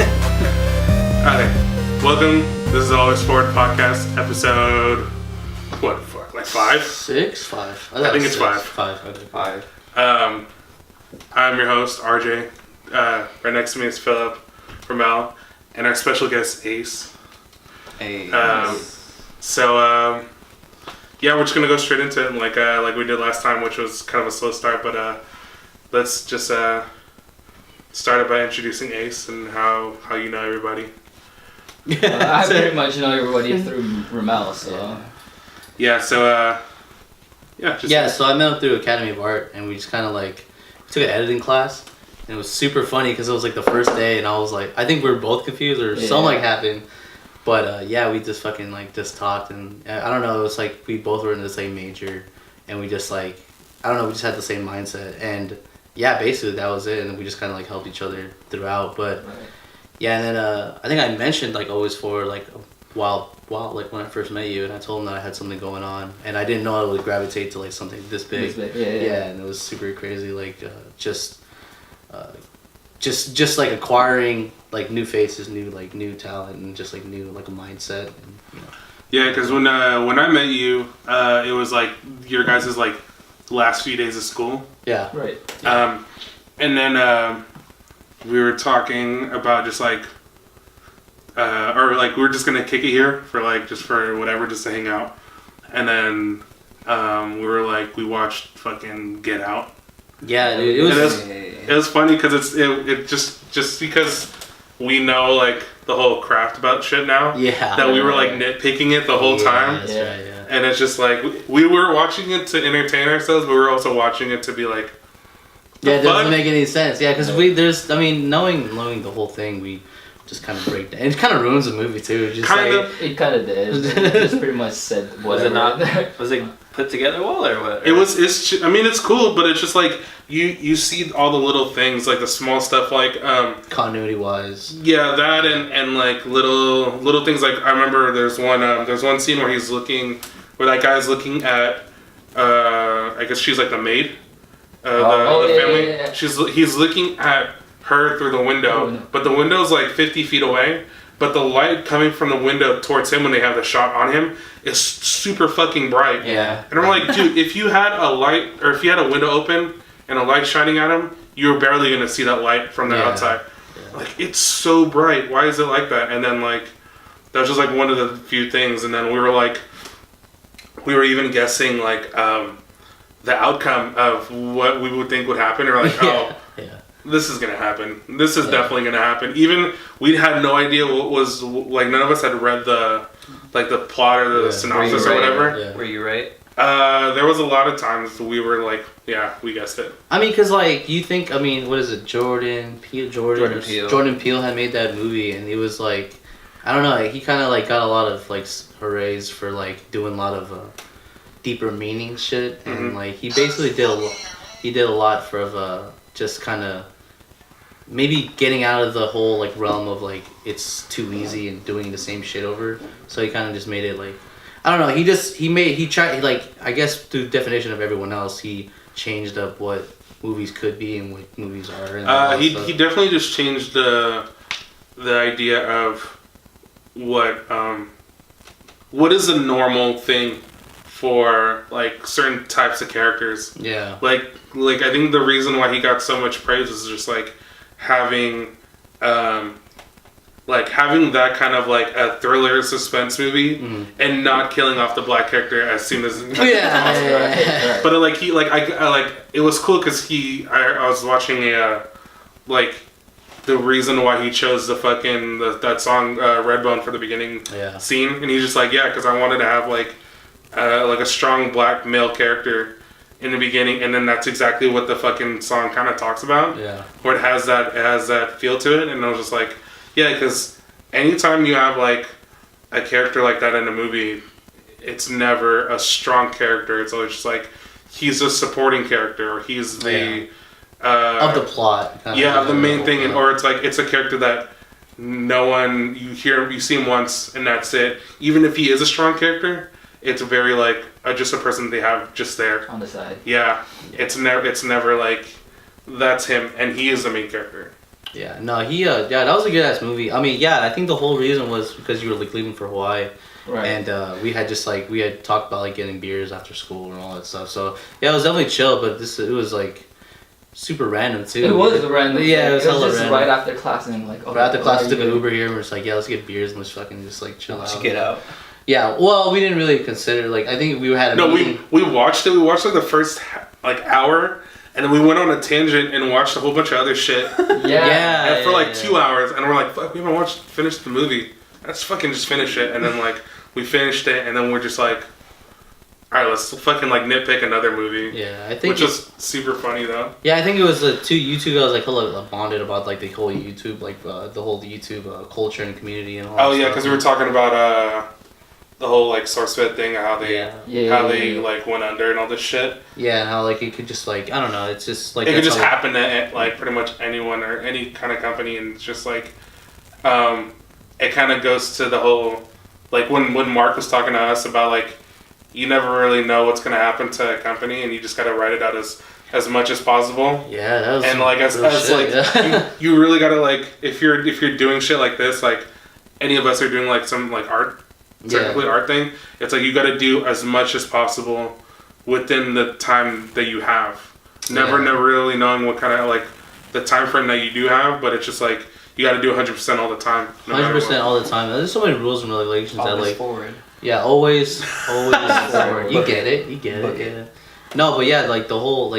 Okay, welcome. This is Always Forward Podcast, episode, what, fuck, like 5? 6? 5? I think it's 5. 5, okay. 5. I'm your host, RJ. Right next to me is Philip, Ramel, and our special guest, Ace. Hey. So, yeah, we're just gonna go straight into it, like we did last time, which was kind of a slow start. But let's just start it by introducing Ace and how you know everybody. I pretty much know everybody through Ramel, so. Yeah. So, So I met him through Academy of Art, and we just kind of took an editing class, and it was super funny because it was like the first day, and I was like, I think we were both confused or something happened. But we just fucking just talked, and I don't know, it was like we both were in the same major, and we just I don't know, we just had the same mindset, and yeah, basically that was it, and we just kind of helped each other throughout. But yeah, and then I think I mentioned Always Forward a while when I first met you, and I told him that I had something going on, and I didn't know I would gravitate to something this big. Yeah, and it was super crazy, just acquiring new faces, new talent, and just new a mindset. And, Yeah, because when I met you, it was your guys' last few days of school. Yeah. Right. And then we were talking about just we were just gonna kick it here for just for whatever, just to hang out. And then we were we watched fucking Get Out. Yeah, dude, it was funny because it just because we know the whole craft about shit now. Yeah. That we were nitpicking it the whole time. That's right, yeah. And it's just we were watching it to entertain ourselves, but we were also watching it to be yeah, it doesn't make any sense. Yeah, because knowing the whole thing, we just kind of break down. It kind of ruins the movie too. It kind of did. It just pretty much said whatever. Was it put together well or what? It's cool, but it's just you see all the little things, the small stuff, continuity wise. Yeah, that and little things. I remember there's one scene where that guy's looking at I guess she's the maid, the family. Yeah. He's looking at her through the window, but the window's 50 feet away. But the light coming from the window towards him when they have the shot on him is super fucking bright. Yeah. And I'm dude, if you had a light, or if you had a window open and a light shining at him, you were barely going to see that light from the outside. Yeah. It's so bright. Why is it like that? And then, that was just, one of the few things. And then we were even guessing, the outcome of what we would think would happen. Or, this is gonna happen. This is definitely gonna happen. Even we had no idea what was none of us had read the plot or the synopsis or whatever. Yeah. Were you right? There was a lot of times we were we guessed it. I mean, because you think, what is it, Jordan Peele had made that movie, and he was I don't know, he kind of got a lot of hoorays for doing a lot of deeper meaning shit, and he basically did a lot for just kind of maybe getting out of the whole realm of it's too easy and doing the same shit over. So he kind of just made it I don't know. He tried I guess through definition of everyone else, he changed up what movies could be and what movies are. And he definitely just changed the idea of what is a normal thing for certain types of characters. Yeah. I think the reason why he got so much praise is just having having that kind of a thriller suspense movie and not killing off the black character as soon as yeah. But it was cool because I was watching the reason why he chose the fucking that song Redbone for the beginning scene, and he's just because I wanted to have a strong black male character in the beginning, and then that's exactly what the fucking song kind of talks about. Yeah. Where it has that feel to it, and I was just because anytime you have a character like that in a movie, it's never a strong character. It's always just he's a supporting character, or he's the of the plot. Of the main thing, or it's a character that no one you see him once and that's it. Even if he is a strong character, it's very just a person they have just there on the side. Yeah, it's never that's him, and he is the main character. Yeah, no, yeah, that was a good ass movie. I mean, yeah, I think the whole reason was because you were like leaving for Hawaii, Right. and we had talked about like getting beers after school and all that stuff. So yeah, it was definitely chill, but it was like super random too. It was random. Yeah, it was hella just random. right after class and like. Right after class, we took an Uber. Uber here, and we're just like, yeah, let's get beers and let's fucking just like chill Let's out. get out. Yeah, well, we didn't really consider like I think we had a No, meeting. we watched it. We watched like the first like hour, and then we went on a tangent and watched a whole bunch of other shit. Yeah. And for like 2 hours, and we're like, fuck, we haven't finished the movie. Let's fucking just finish it. And then like we finished it, and then we're just like, all right, let's fucking like nitpick another movie. Yeah, I think Which was super funny though. Yeah, I think it was the two YouTube guys like hella bonded about like the whole YouTube the whole YouTube culture and community and all. Oh that yeah, stuff. because we were talking about the whole like SourceFed thing, how they Yeah. like went under and all this shit. Yeah, and how like it could just like I don't know, it's just like It could that's just how- happen to like pretty much anyone or any kind of company, and it's just like it kind of goes to the whole like when Mark was talking to us about like you never really know what's gonna happen to a company, and you just gotta write it out as much as possible. Yeah, that was And like as real like shit, yeah. you really gotta like if you're doing shit like this, like any of us are doing like some like art, technically art thing, it's like you gotta do as much as possible within the time that you have. Never really knowing what kind of like the time frame that you do have, but it's just like you gotta do 100% all the time. No matter 100% what. all the time. There's so many rules and regulations that Always like forward. yeah, always forward. You Book get it. Yeah. No, but yeah, like the whole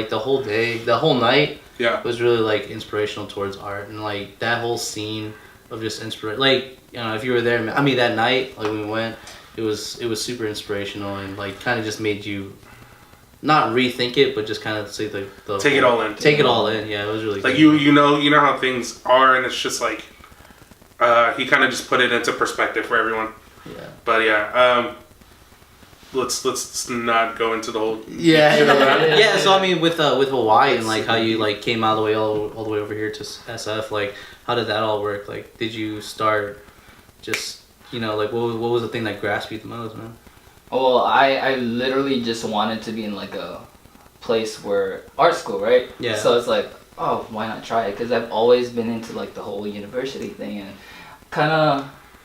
day, the whole night Yeah. was really like inspirational towards art, and like that whole scene of just inspiration. Like you know, if you were there, I mean that night, like when we went, it was super inspirational and like kind of just made you not rethink it, but just kind of say the Take it all in. Take it all in. Yeah, it was really Like good. you know how things are, and it's just like he kind of just put it into perspective for everyone. Yeah. But yeah, let's not go into the whole Yeah. Yeah. So I mean, with Hawaii and like how you like came all the way over here to SF, like how did that all work? Like, did you start just like what was the thing that grasped you the most, man? Well, I literally just wanted to be in like a place where art school, right? Yeah. So it's like, oh, why not try it? Because I've always been into like the whole university thing, and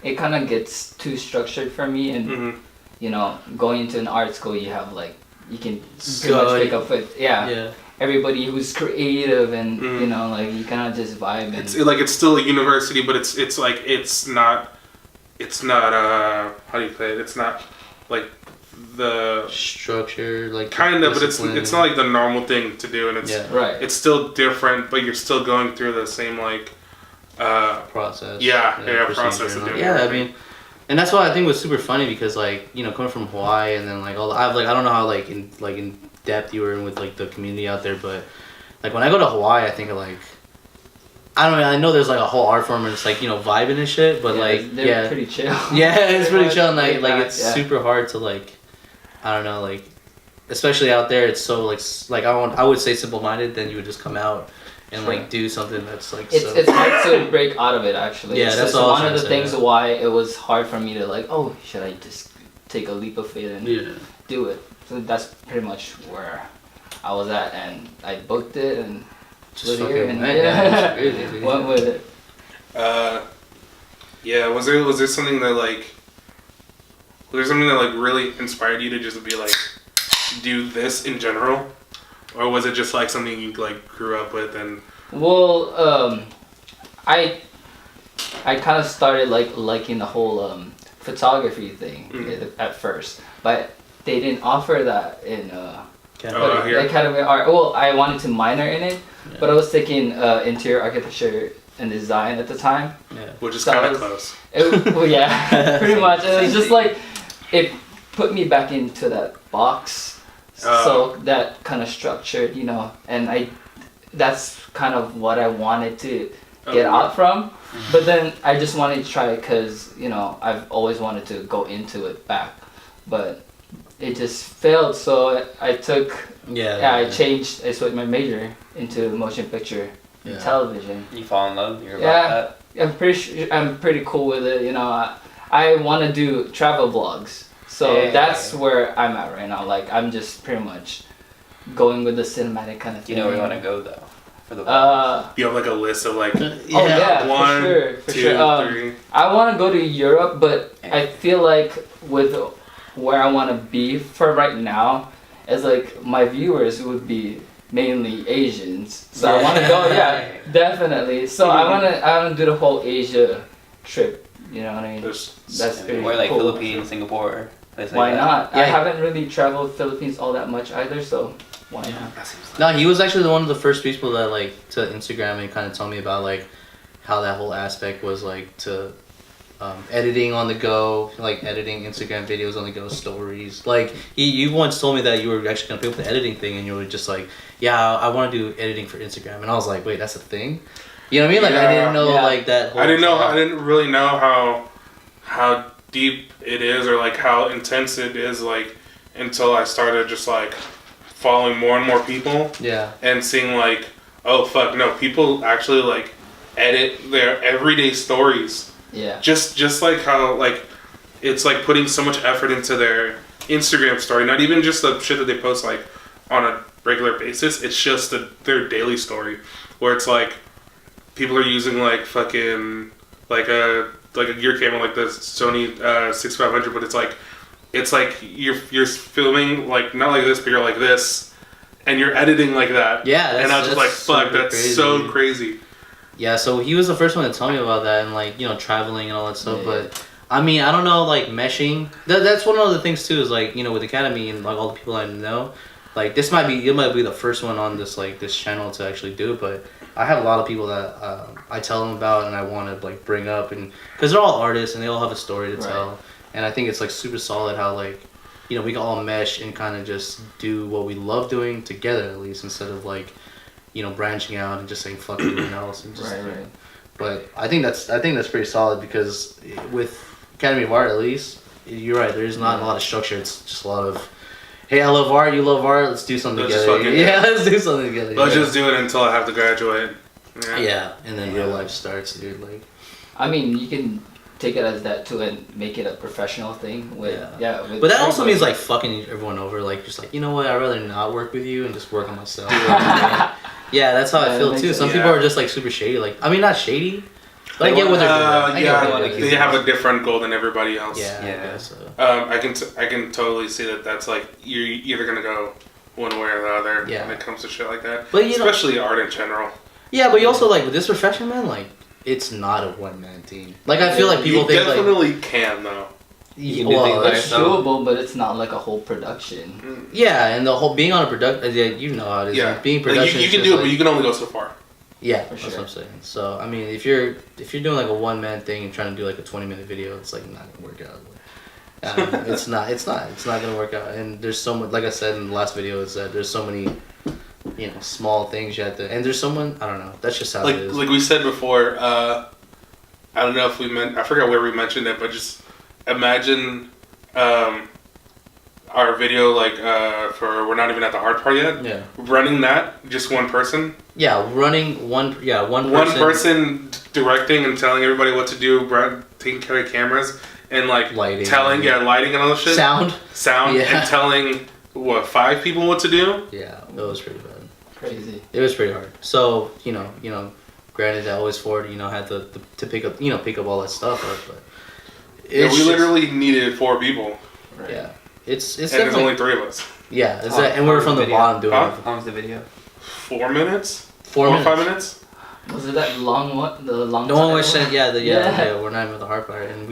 it kind of gets too structured for me. And Mm-hmm. you know, going into an art school, you have like you can pretty So, much pick up with Yeah. everybody who's creative, and Mhm. you know, like you kind of just vibe. And It's still a university, but it's like it's not how do you play it? It's not like the Structure, like kind of, but it's discipline. not like the normal thing to do, and it's Yeah. right. it's still different, but you're still going through the same like process. process procedure of and all- doing Yeah, I everything. mean, and that's why I think was super funny because like coming from Hawaii and then like I don't know how like in depth you were in with like the community out there, but like when I go to Hawaii, I think of like I know there's like a whole art form and it's like vibing and shit, but Yeah, like they're pretty chill. yeah, it's pretty chill and like Laid back, it's yeah. super hard to like I don't know like especially out there it's so like I would say simple minded, then you would just come out and Sure. like do something that's like It's hard to break out of it actually. Yeah, It's that's just all I was one of trying the to say, things yeah. why it was hard for me to like, oh, should I just take a leap of faith and yeah. do it? So that's pretty much where I was at, and I booked it and Just was here fucking and went, yeah, it's crazy, dude. went with it. yeah. Was there something that like really inspired you to just be like do this in general, or was it just like something you like grew up with and Well, I kind of started like liking the whole photography thing at first, but they didn't offer that in Oh, here. Academy of Art. Well, I wanted to minor in it, Yeah. but I was taking interior architecture and design at the time. Yeah. which is So kind I of was- close? Well, yeah, pretty much. It was just like it put me back into that box, so that kind of structured, and that's kind of what I wanted to get out from. But then I just wanted to try it because I've always wanted to go into it back, but it just failed. So I took I switched my major into motion picture and Yeah. television. You fall in love. You're Yeah. about I'm pretty cool with it. I want to do travel vlogs, so Yeah. that's where I'm at right now. Like I'm just pretty much going with the cinematic kind of that. thing. You know where you want to go though. For the vlogs? You have like a list of like Oh yeah, one, for two, sure. three. I want to go to Europe, but I feel like with where I want to be for right now, is like my viewers would be mainly Asians. So I want to go, yeah, definitely. So I want to do the whole Asia trip. You know what I mean? That's pretty Or like cool. Philippines, Singapore. Places Why like that. not? I Yeah. haven't really traveled Philippines all that much either, so why not? That seems like No, he was actually one of the first people that like to Instagram and kind of tell me about like how that whole aspect was like to editing on the go, like editing Instagram videos on the go, stories. Like you once told me that you were actually gonna pick up the editing thing, and you were just like, yeah, I want to do editing for Instagram, and I was like, wait, that's a thing. You know what I mean? Like I didn't know Yeah. like that. Whole I didn't know. job. I didn't really know how deep it is, or like how intense it is, like until I started just like following more and more people Yeah. and seeing like, oh fuck, no, people actually like edit their everyday stories. Yeah. Just like how like it's like putting so much effort into their Instagram story, not even just the shit that they post like on a regular basis. It's just their daily story, where it's like people are using like fucking like a gear camera like the Sony 6500, but it's like you're filming like not like this, but you're like this, and you're editing like that. Yeah, and I was just like, fuck, super that's so crazy. Yeah, so he was the first one to tell me about that and like, you know, traveling and all that stuff. Yeah. But I mean, I don't know, like meshing. That's one of the things too. Is like, you know, with Academy and like all the people I know, like you might be the first one on this like this channel to actually do it. But I have a lot of people that I tell them about and I want to like bring up, and because they're all artists and they all have a story to tell. And I think it's like super solid how like, you know, we can all mesh and kind of just do what we love doing together at least, instead of like, you know, branching out and just saying fuck everyone else and just. Right. But I think that's pretty solid, because with Academy of Art at least, you're right. There's not a lot of structure. It's just a lot of, hey, I love art. You love art. Let's do something Let's just together. fucking- Yeah, let's do something together. Let's yeah. just do it until I have to graduate. Yeah, and then real life starts, dude. Like. I mean, you can take it as that too and make it a professional thing with with But that also everybody. means like fucking everyone over. Like just like, you know what? I'd rather not work with you and just work on myself. Yeah, that's how Yeah, I feel that makes too. sense. Some people are just like super shady. Like, I mean, not shady. But I get what they're doing. I get what they're doing. they have a different goal than everybody else. Yeah. Yeah. I guess so. I can totally see that. That's like you're either gonna go one way or the other Yeah. when it comes to shit like that. But you know, Especially art in general. yeah, but you also like with this profession, man. Like, it's not a one man team. Like, I feel like people You think like, definitely can though. You can do things by It's yourself. doable, but it's not like a whole production. yeah, and the whole being on a production, yeah, you know how it is. Yeah, Like, being Like, production, you is can just do it, like- but you can only go so far. yeah, For that's sure. what I'm saying. So I mean, if you're doing like a one man thing and trying to do like a 20-minute video, it's like not gonna work out. It's not gonna work out. And there's so much, like I said in the last video, is that there's so many, you know, small things you have to. And there's someone, I don't know. That's just how Like it is. like we said before. I don't know if I forgot where we mentioned it, but just imagine our video like for we're not even at the hard part yet. Yeah. Running that just one person. Yeah, running one person. One person directing and telling everybody what to do, taking care of cameras, and like Lighting. lighting and all that shit. Sound. Sound, Yeah. and telling 5 people what to do. Yeah, it was pretty bad. Crazy. It was pretty hard. So you know, granted, that always Ford, you know, had to pick up all that stuff, but Yeah, it's we just- literally needed 4 people, Right. yeah, it's and there's definitely only 3 of us. yeah, it's that, and we were from the Video. bottom doing Huh? it. How long's the video? 4 minutes, 4 minutes. 5 minutes. Was it that long one? The long. The one title? which said, yeah, Yeah. we're not even with the hard part, and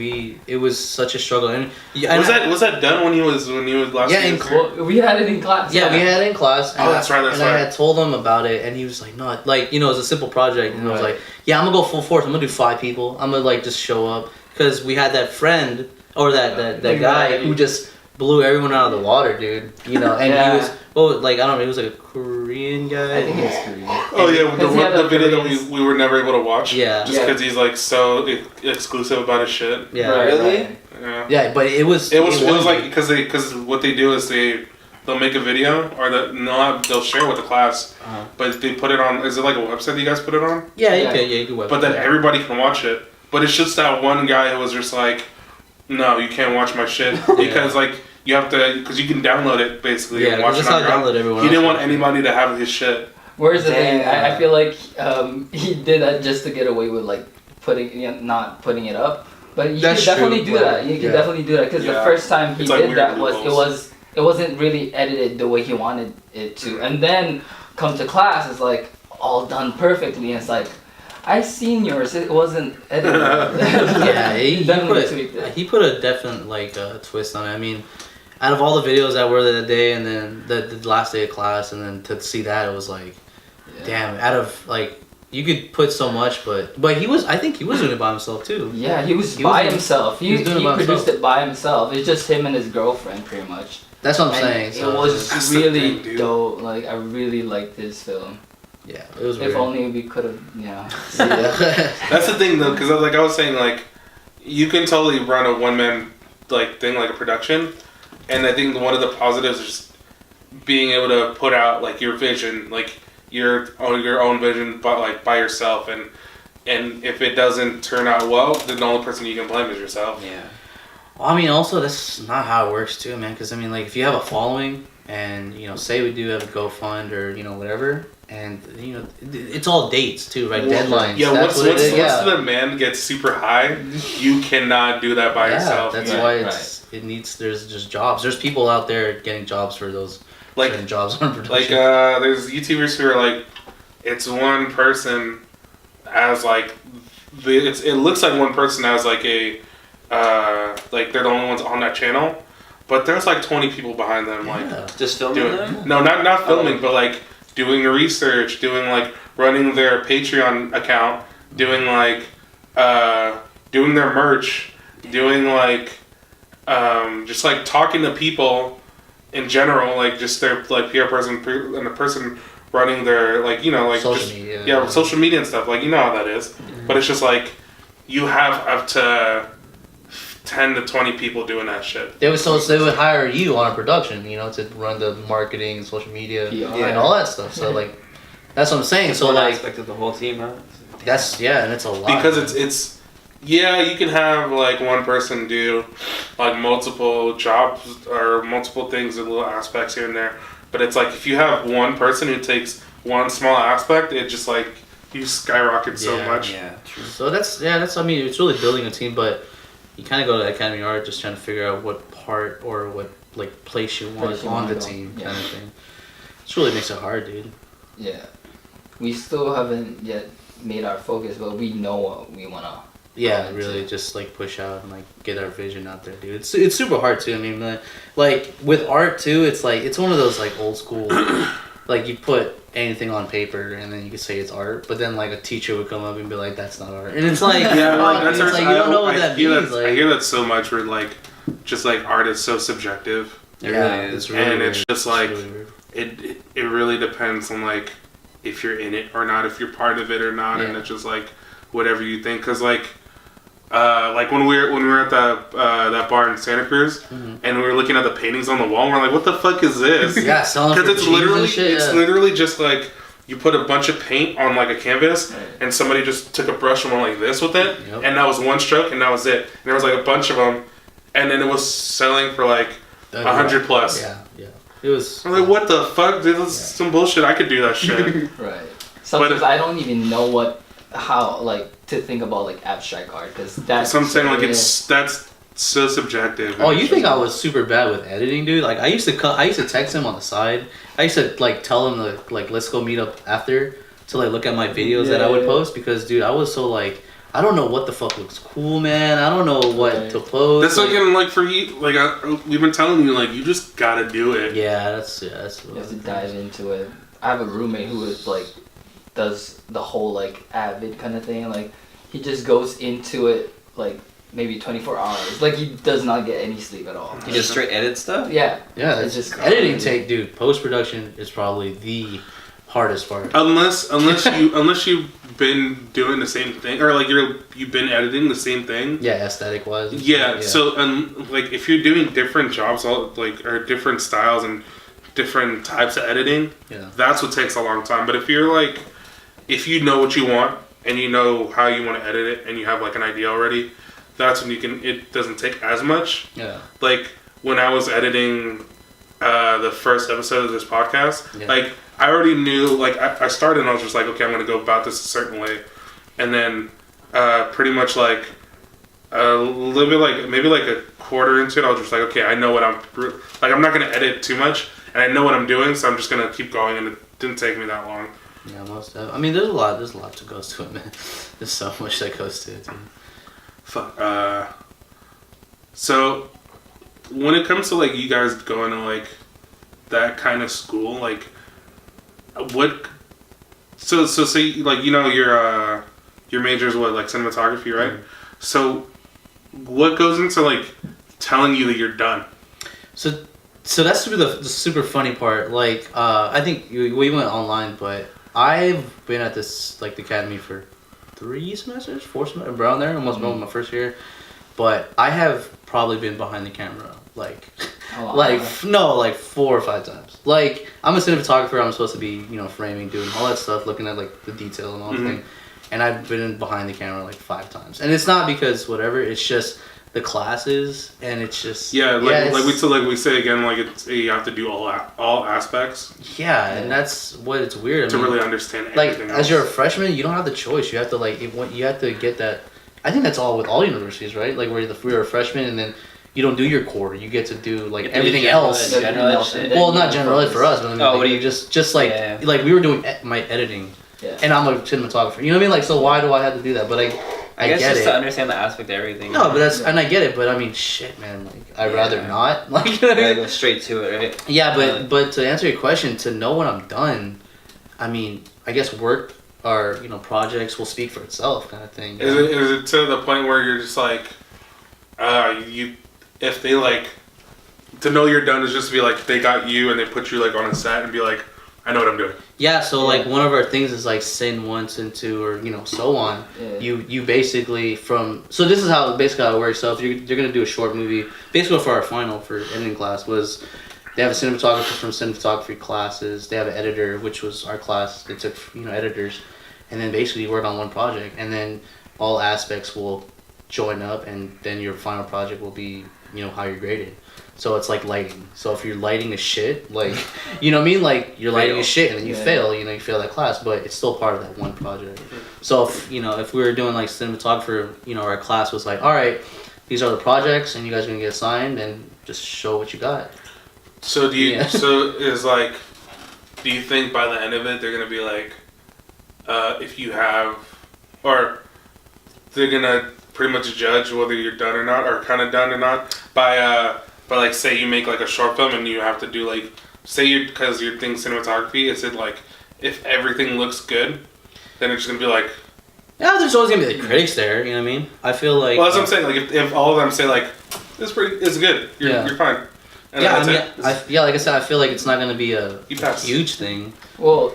it was such a struggle. And Was that done when he was last? Yeah, year? in Well, we had it in class. Yeah, we had it in class. Oh, that's right, and I had told him about it, and he was like, "No, like, you know, it's a simple project." And I was Right. like, "Yeah, I'm gonna go full force. I'm gonna do 5 people. I'm gonna like just show up because we had that friend or that guy Right. who just blew everyone out of the water, dude. You know, and Yeah. he was like I don't know, he was like a Korean guy. I think it's Korean. Oh yeah, Because he had the the video that Koreans. we were never able to watch. Yeah. Just Yeah. because he's like so exclusive about his shit. Yeah, Right, Really? right. Yeah. yeah, but it was It was like because what they do is they'll make a video or they'll share it with the class, Uh-huh. but they put it on. Is it like a website that you guys put it on? yeah, Yeah. you could web. But then yeah. everybody can watch it. But it's just that one guy who was just like, no, you can't watch my shit because like you have to because you can download it basically yeah, and watch that's it how on I your own. download everyone. He didn't else. want anybody to have his shit. Where's the thing? I Damn. feel like he did that just to get away with like not putting it up. But you That's could definitely true, do but- that. You could yeah. definitely do that because the Yeah. first time he It's like did weird that loopholes. it wasn't really edited the way he wanted it to. And then come to class, it's like all done perfectly. And it's like, I seen yours. It wasn't edited. Yeah, he definitely tweaked put it. he put a definite like twist on it. I mean, out of all the videos that were that day, and then the last day of class, and then to see that, it was like, damn. Out of like, you could put so much, but I think he was doing it by himself too. Yeah, he was He by was- himself. he was doing it He by produced himself. it by himself. It's just him and his girlfriend, pretty much. That's what I'm And saying. So it was That's the really thing, dude. dope. Like I really liked this film. yeah, it was If weird. only we could have, Yeah. That's the thing though, because like I was saying, like you can totally run a one man like thing, like a production, and I think one of the positives is just being able to put out like your vision, like your own vision, but like by yourself, and if it doesn't turn out well, then the only person you can blame is yourself. Yeah. Well, I mean, also that's not how it works too, man. Because I mean, like if you have a following, and say we do have a GoFund or whatever, and it's all dates too, right? Deadlines. Yeah, that's once what it is. once the demand gets super high, you cannot do that by Yeah, yourself. that's Yeah. why there's just jobs. There's people out there getting jobs for those Like- certain jobs on production. Like there's YouTubers who are like, it's one person as like, it looks like one person as like a, like they're the only ones on that channel, but there's like 20 people behind them, like Yeah. Just filming doing them? no, not filming, Oh. but like doing the research, doing like running their Patreon account, doing like doing their merch, doing like just like talking to people in general, like just their like PR person and a person running their like like Social just, media. yeah, social media and stuff, like how that is. But it's just like you have up to 10 to 20 people doing that shit. They would hire you on a production, to run the marketing, social media, PR. and all that stuff. So like, that's what I'm saying. It's So one like, aspect of the whole team, huh? and it's a lot. Because it's yeah, you can have like one person do like multiple jobs or multiple things and little aspects here and there, but it's like if you have one person who takes one small aspect, it just like you skyrocket so Yeah, much. Yeah, true. So that's I mean, it's really building a team, but you kind of go to Academy Art just trying to figure out what part or what like place you want Place you on wanna the go. team, Yeah. kind of thing. It really makes it hard, dude. Yeah. We still haven't yet made our focus, but we know what we wanna. Yeah, really, just like push out and like get our vision out there, dude. It's super hard too. I mean, like with art too, it's like it's one of those like old school, like you put anything on paper and then you could say it's art, but then like a teacher would come up and be like, "That's not art," and it's like, Yeah, like it's that's like you don't know what that hear means. that, I Like, hear that so much where like just like art is so subjective, It yeah, really is. it's really and weird. it's just It's like really weird. it really depends on like if you're in it or not, if you're part of it or not, and Yeah. it's just like whatever you think. Cause like when we were at that bar in Santa Cruz, Mhm. and we were looking at the paintings on the wall, and we're like, what the fuck is this? Yeah, selling for Because it's cheese and literally shit, it's yeah. literally just like you put a bunch of paint on like a canvas, Right. and somebody just took a brush and went like this with it, Yep. and that was one stroke, and that was it. And there was like a bunch of them, and then it was selling for like 100 plus. Yeah, yeah. It was. I'm like, what the fuck? This is some bullshit. I could do that shit. Right. Sometimes I don't even know how to think about like abstract art because that's. So I'm saying like that's so subjective. Oh, you think I was super bad with editing, dude? Like I used to text him on the side. I used to like tell him like let's go meet up after to like look at my videos that I would Yeah. post because dude, I was so like I don't know what the fuck looks cool, man. I don't know what Right. to post. That's like in like for you, like we've been telling you, like you just gotta do it. yeah, that's You have to dive into it. I have a roommate who is like does the whole like avid kind of thing. Like he just goes into it like maybe 24 hours. Like he does not get any sleep at all. You just straight edit stuff? Yeah. Yeah, It's it's just just editing crazy. take, dude. Post production is probably the hardest part. Unless you've been doing the same thing, or like you've been editing the same thing. Yeah, aesthetic wise. Yeah. So like if you're doing different jobs, or different styles and different types of editing, yeah. that's what takes a long time. But if you're like, if you know what you want and you know how you want to edit it and you have like an idea already, that's when it doesn't take as much. Yeah. Like when I was editing the first episode of this podcast, Yeah. like I already knew. Like I started and I was just like, okay, I'm gonna go about this a certain way, and then pretty much like a little bit like maybe like a quarter into it, I was just like, okay, I know what I'm like. I'm not gonna edit too much, and I know what I'm doing, so I'm just gonna keep going. And it didn't take me that long. Yeah, most of. I mean, there's a lot to goes to it, man. There's so much that goes to it. Dude. Fuck. So when it comes to like you guys going to like that kind of school, like what? So say like your major is what, like cinematography, right? Mm-hmm. So what goes into like telling you that you're done? So that's the super funny part. Like, I think we went online, but I've been at this like the academy for 3 semesters, 4 semesters, around there, almost my first year. But I have probably been behind the camera like, like 4 or 5 times. Like, I'm a cinematographer. I'm supposed to be framing, doing all that stuff, looking at like the detail and all that thing. And I've been behind the camera like 5 times. And it's not because whatever. It's just the classes, and it's just like we say again, like it's you have to do all aspects. Yeah, and that's what it's weird. To really understand like everything as else. you're a freshman, you don't have the choice. You have to you have to get that. I think that's all with all universities, right? Like where you're a freshman and then you don't do your core. You get to do like everything else. General shit. Well, not general ed for us, but I mean, what do you just like like we were doing my editing, and I'm a cinematographer. You know what I mean? Like, so why do I have to do that? But I guess get just it. to understand the aspect of everything. No, but and I get it. But I mean, shit, man. Like, I'd rather not. Like, you know what I Yeah, mean? go straight to it, right? Yeah, but to answer your question, to know when I'm done, I mean, I guess work or projects will speak for itself, kind of thing. Is it to the point where you're just like, if they like, to know you're done is just to be like, they got you and they put you like on a set and be like, I know what I'm doing. Yeah, so like one of our things is like sin 1, sin 2, or so on. Yeah. You basically so this is how it works. So if you're gonna do a short movie, basically for our final for editing class was they have a cinematographer from cinematography classes. They have an editor, which was our class. They took editors, and then basically you work on one project, and then all aspects will join up, and then your final project will be how you're graded. So it's like lighting. So if you're lighting a shit, like, you know what I mean? Like, you're lighting a shit and then you fail, you fail that class, but it's still part of that one project. So if, if we were doing like cinematographer, our class was like, all right, these are the projects and you guys are going to get assigned and just show what you got. So do you, do you think by the end of it, they're going to be like, if you have, or they're going to pretty much judge whether you're done or not, or kind of done or not, by like, say you make like a short film and you have to do like, say because you're doing cinematography, is it like, if everything looks good, then it's just going to be like... Yeah, there's always going to be the critics there, you know what I mean? I feel like... Well, that's what I'm saying, like, if all of them say like, it's good, you're fine. And yeah, that's like I said, I feel like it's not going to be a pass. huge thing. Well,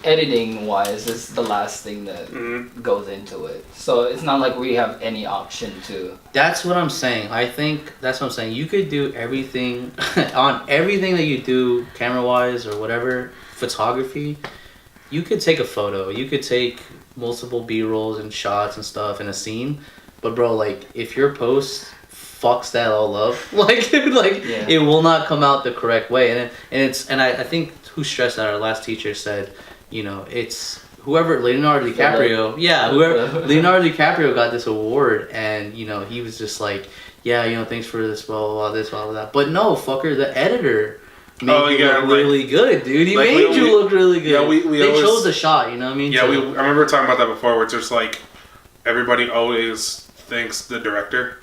editing wise is the last thing that goes into it, so it's not like we have any option to. That's what I'm saying. I think that's what I'm saying. You could do everything on everything that you do camera wise or whatever, photography. You could take a photo, you could take multiple B-rolls and shots and stuff in a scene, but bro, like if your post fucks that all up, it will not come out the correct way. And I think who stressed that, our last teacher said, it's whoever Leonardo DiCaprio. Leonardo DiCaprio got this award, and he was just like, thanks for this, blah blah blah, this blah blah that. But no, fucker, the editor made you look really good, dude. He made you look really good. Yeah, they chose the shot. You know what I mean? Yeah, I remember talking about that before, where it's just like everybody always thanks the director.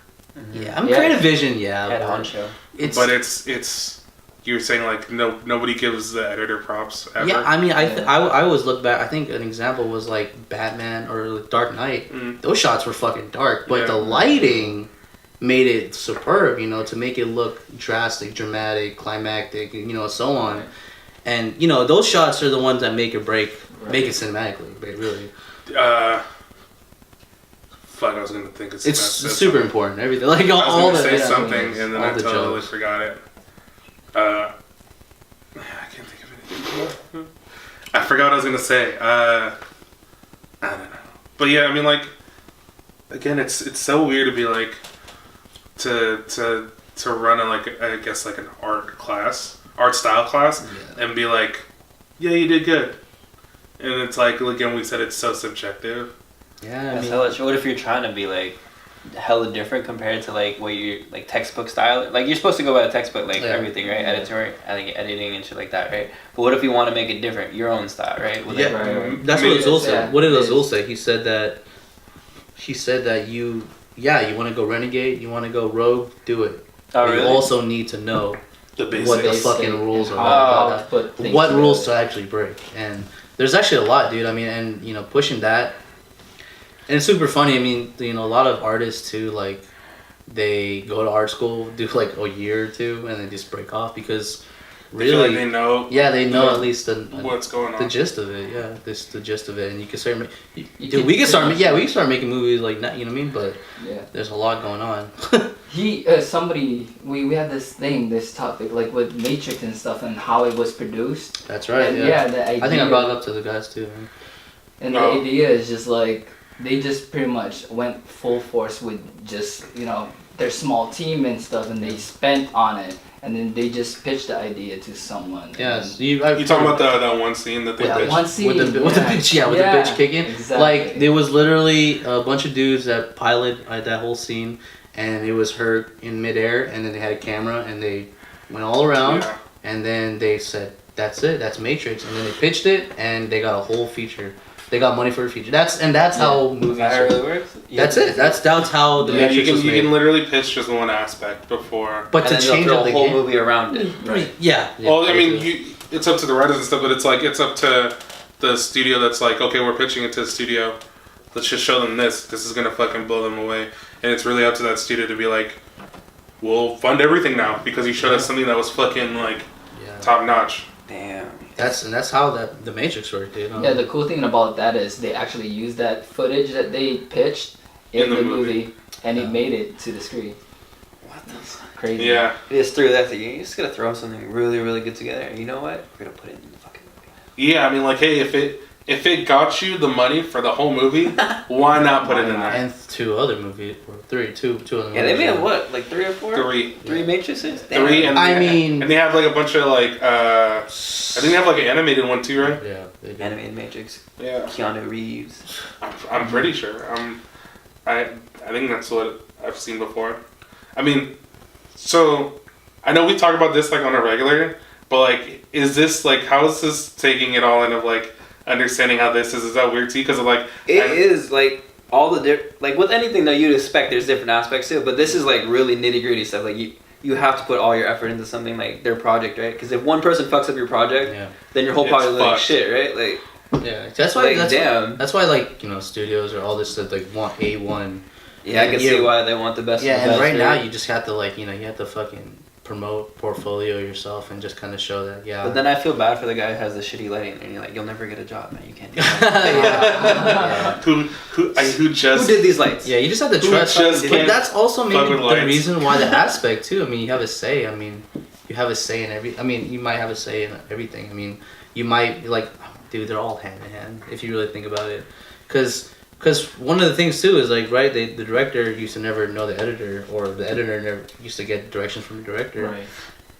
Yeah, I mean creative vision. Yeah, Head honcho. But it's. You were saying like nobody gives the editor props ever. Yeah, I mean I always look back. I think an example was like Batman or Dark Knight. Those shots were fucking dark, but the lighting made it superb. To make it look drastic, dramatic, climactic, so on. And those shots are the ones that make or break, make it cinematically, really. Fuck, I was gonna think it's super important. Everything like all the something and then I totally forgot it. I can't think of anything. I forgot what I was gonna say. I don't know. But yeah, I mean, like, again, it's so weird to be like to run I guess like an art class art style class Yeah. and be like, yeah, you did good. And it's like, again, we said it's so subjective. Yeah, I That's mean, hella true. What if you're trying to be like hella different compared to like what you like textbook style? Like you're supposed to go by a textbook, like Yeah. everything, right? Editing and shit like that, right? But what if you want to make it different, your own style, right? With Yeah. like, Right. that's Me- what Azul said. Yeah, What did it Azul is. say? He said that you want to go renegade, you want to go rogue, do it. oh But really? You also need to know The basics. what the Basic fucking and rules are. how about to put things what rules to together. actually break. And there's actually a lot, dude. I mean, and pushing that, and it's super funny. I mean, a lot of artists too, like they go to art school, do like a year or two, and then just break off because They feel like really, they know yeah, they know the- at least what's going the on. gist of it. Yeah, this the gist of it, and you can start. You Dude, we can pretty start. much- Yeah, we can start making movies like that. You know what I mean? But Yeah. there's a lot going on. We had this topic like with Matrix and stuff and how it was produced. That's right. And Yeah. the idea. I think I brought it up to the guys too. Man. And the Oh. idea is just like they just pretty much went full force with just their small team and stuff, and they spent on it, and then they just pitched the idea to someone. Yeah, and so You talking about that one scene that they that pitched? one scene with the bitch, yeah, with the bitch kicking. Exactly. Like there was literally a bunch of dudes that piloted that whole scene, and it was her in midair, and then they had a camera, and they went all around, Yeah. and then they said, "That's it, that's Matrix," and then they pitched it, and they got a whole feature. They got money for a feature. That's how movies. Is that how it really works? That's it. That's how the Yeah, Matrix you can was you made. can literally pitch just one aspect before. But And to then they'll change throw up a the whole game, movie around it. right? Yeah. Well, I mean, basically. it's up to the writers and stuff, but it's like it's up to the studio that's like, okay, we're pitching it to the studio. Let's just show them this. This is gonna fucking blow them away. And it's really up to that studio to be like, we'll fund everything now because you showed us something that was fucking like Yeah. top notch. Damn. That's how the Matrix worked, dude. Yeah, the cool thing about that is they actually used that footage that they pitched in the movie, and it made it to the screen. What the fuck? Crazy. Yeah. You just threw that thing. You just gotta throw something really, really good together. And you know what? We're gonna put it in the fucking movie. Yeah, I mean, like, hey, if it got you the money for the whole movie, why not put it in there? And two other movies, or two other movies. Yeah, they made what? Like 3 or 4? Three. 3 Matrices? Three, and I they, mean- and they have like a bunch of like, I think they have like an animated one too, right? Yeah, they do. Animated Matrix. Yeah. Keanu Reeves. I'm pretty sure. I think that's what I've seen before. I mean, so I know we talk about this like on a regular, but like, is this like how is this taking it all in of like understanding how this is? Is that weird to you? Because of like It is like all the like with anything that you'd expect, there's different aspects to it. But this is like really nitty gritty stuff. Like you have to put all your effort into something like their project, right? Because if one person fucks up your project, Yeah, then your whole It's project is like fucked. shit, right? Like yeah. That's why. Like, that's damn. That's why, like studios or all this stuff like want A1. yeah, I can Yeah. see why they want the best. Yeah, of the and best, right now you just have to you have to fucking promote portfolio yourself and just kind of show that. Yeah. But then I feel bad for the guy who has the shitty lighting, and you're like, you'll never get a job, man. You can't do that. yeah. who just Who did these lights? Yeah, you just have to Who trust. just But can't that's also maybe fuck with the lights. reason why the aspect too. I mean, you have a say. I mean, you have a say in every. I mean, you might have a say in everything. I mean, you might dude, they're all hand in hand if you really think about it, because one of the things too is like right, the director used to never know the editor, or the editor never used to get directions from the director, Right.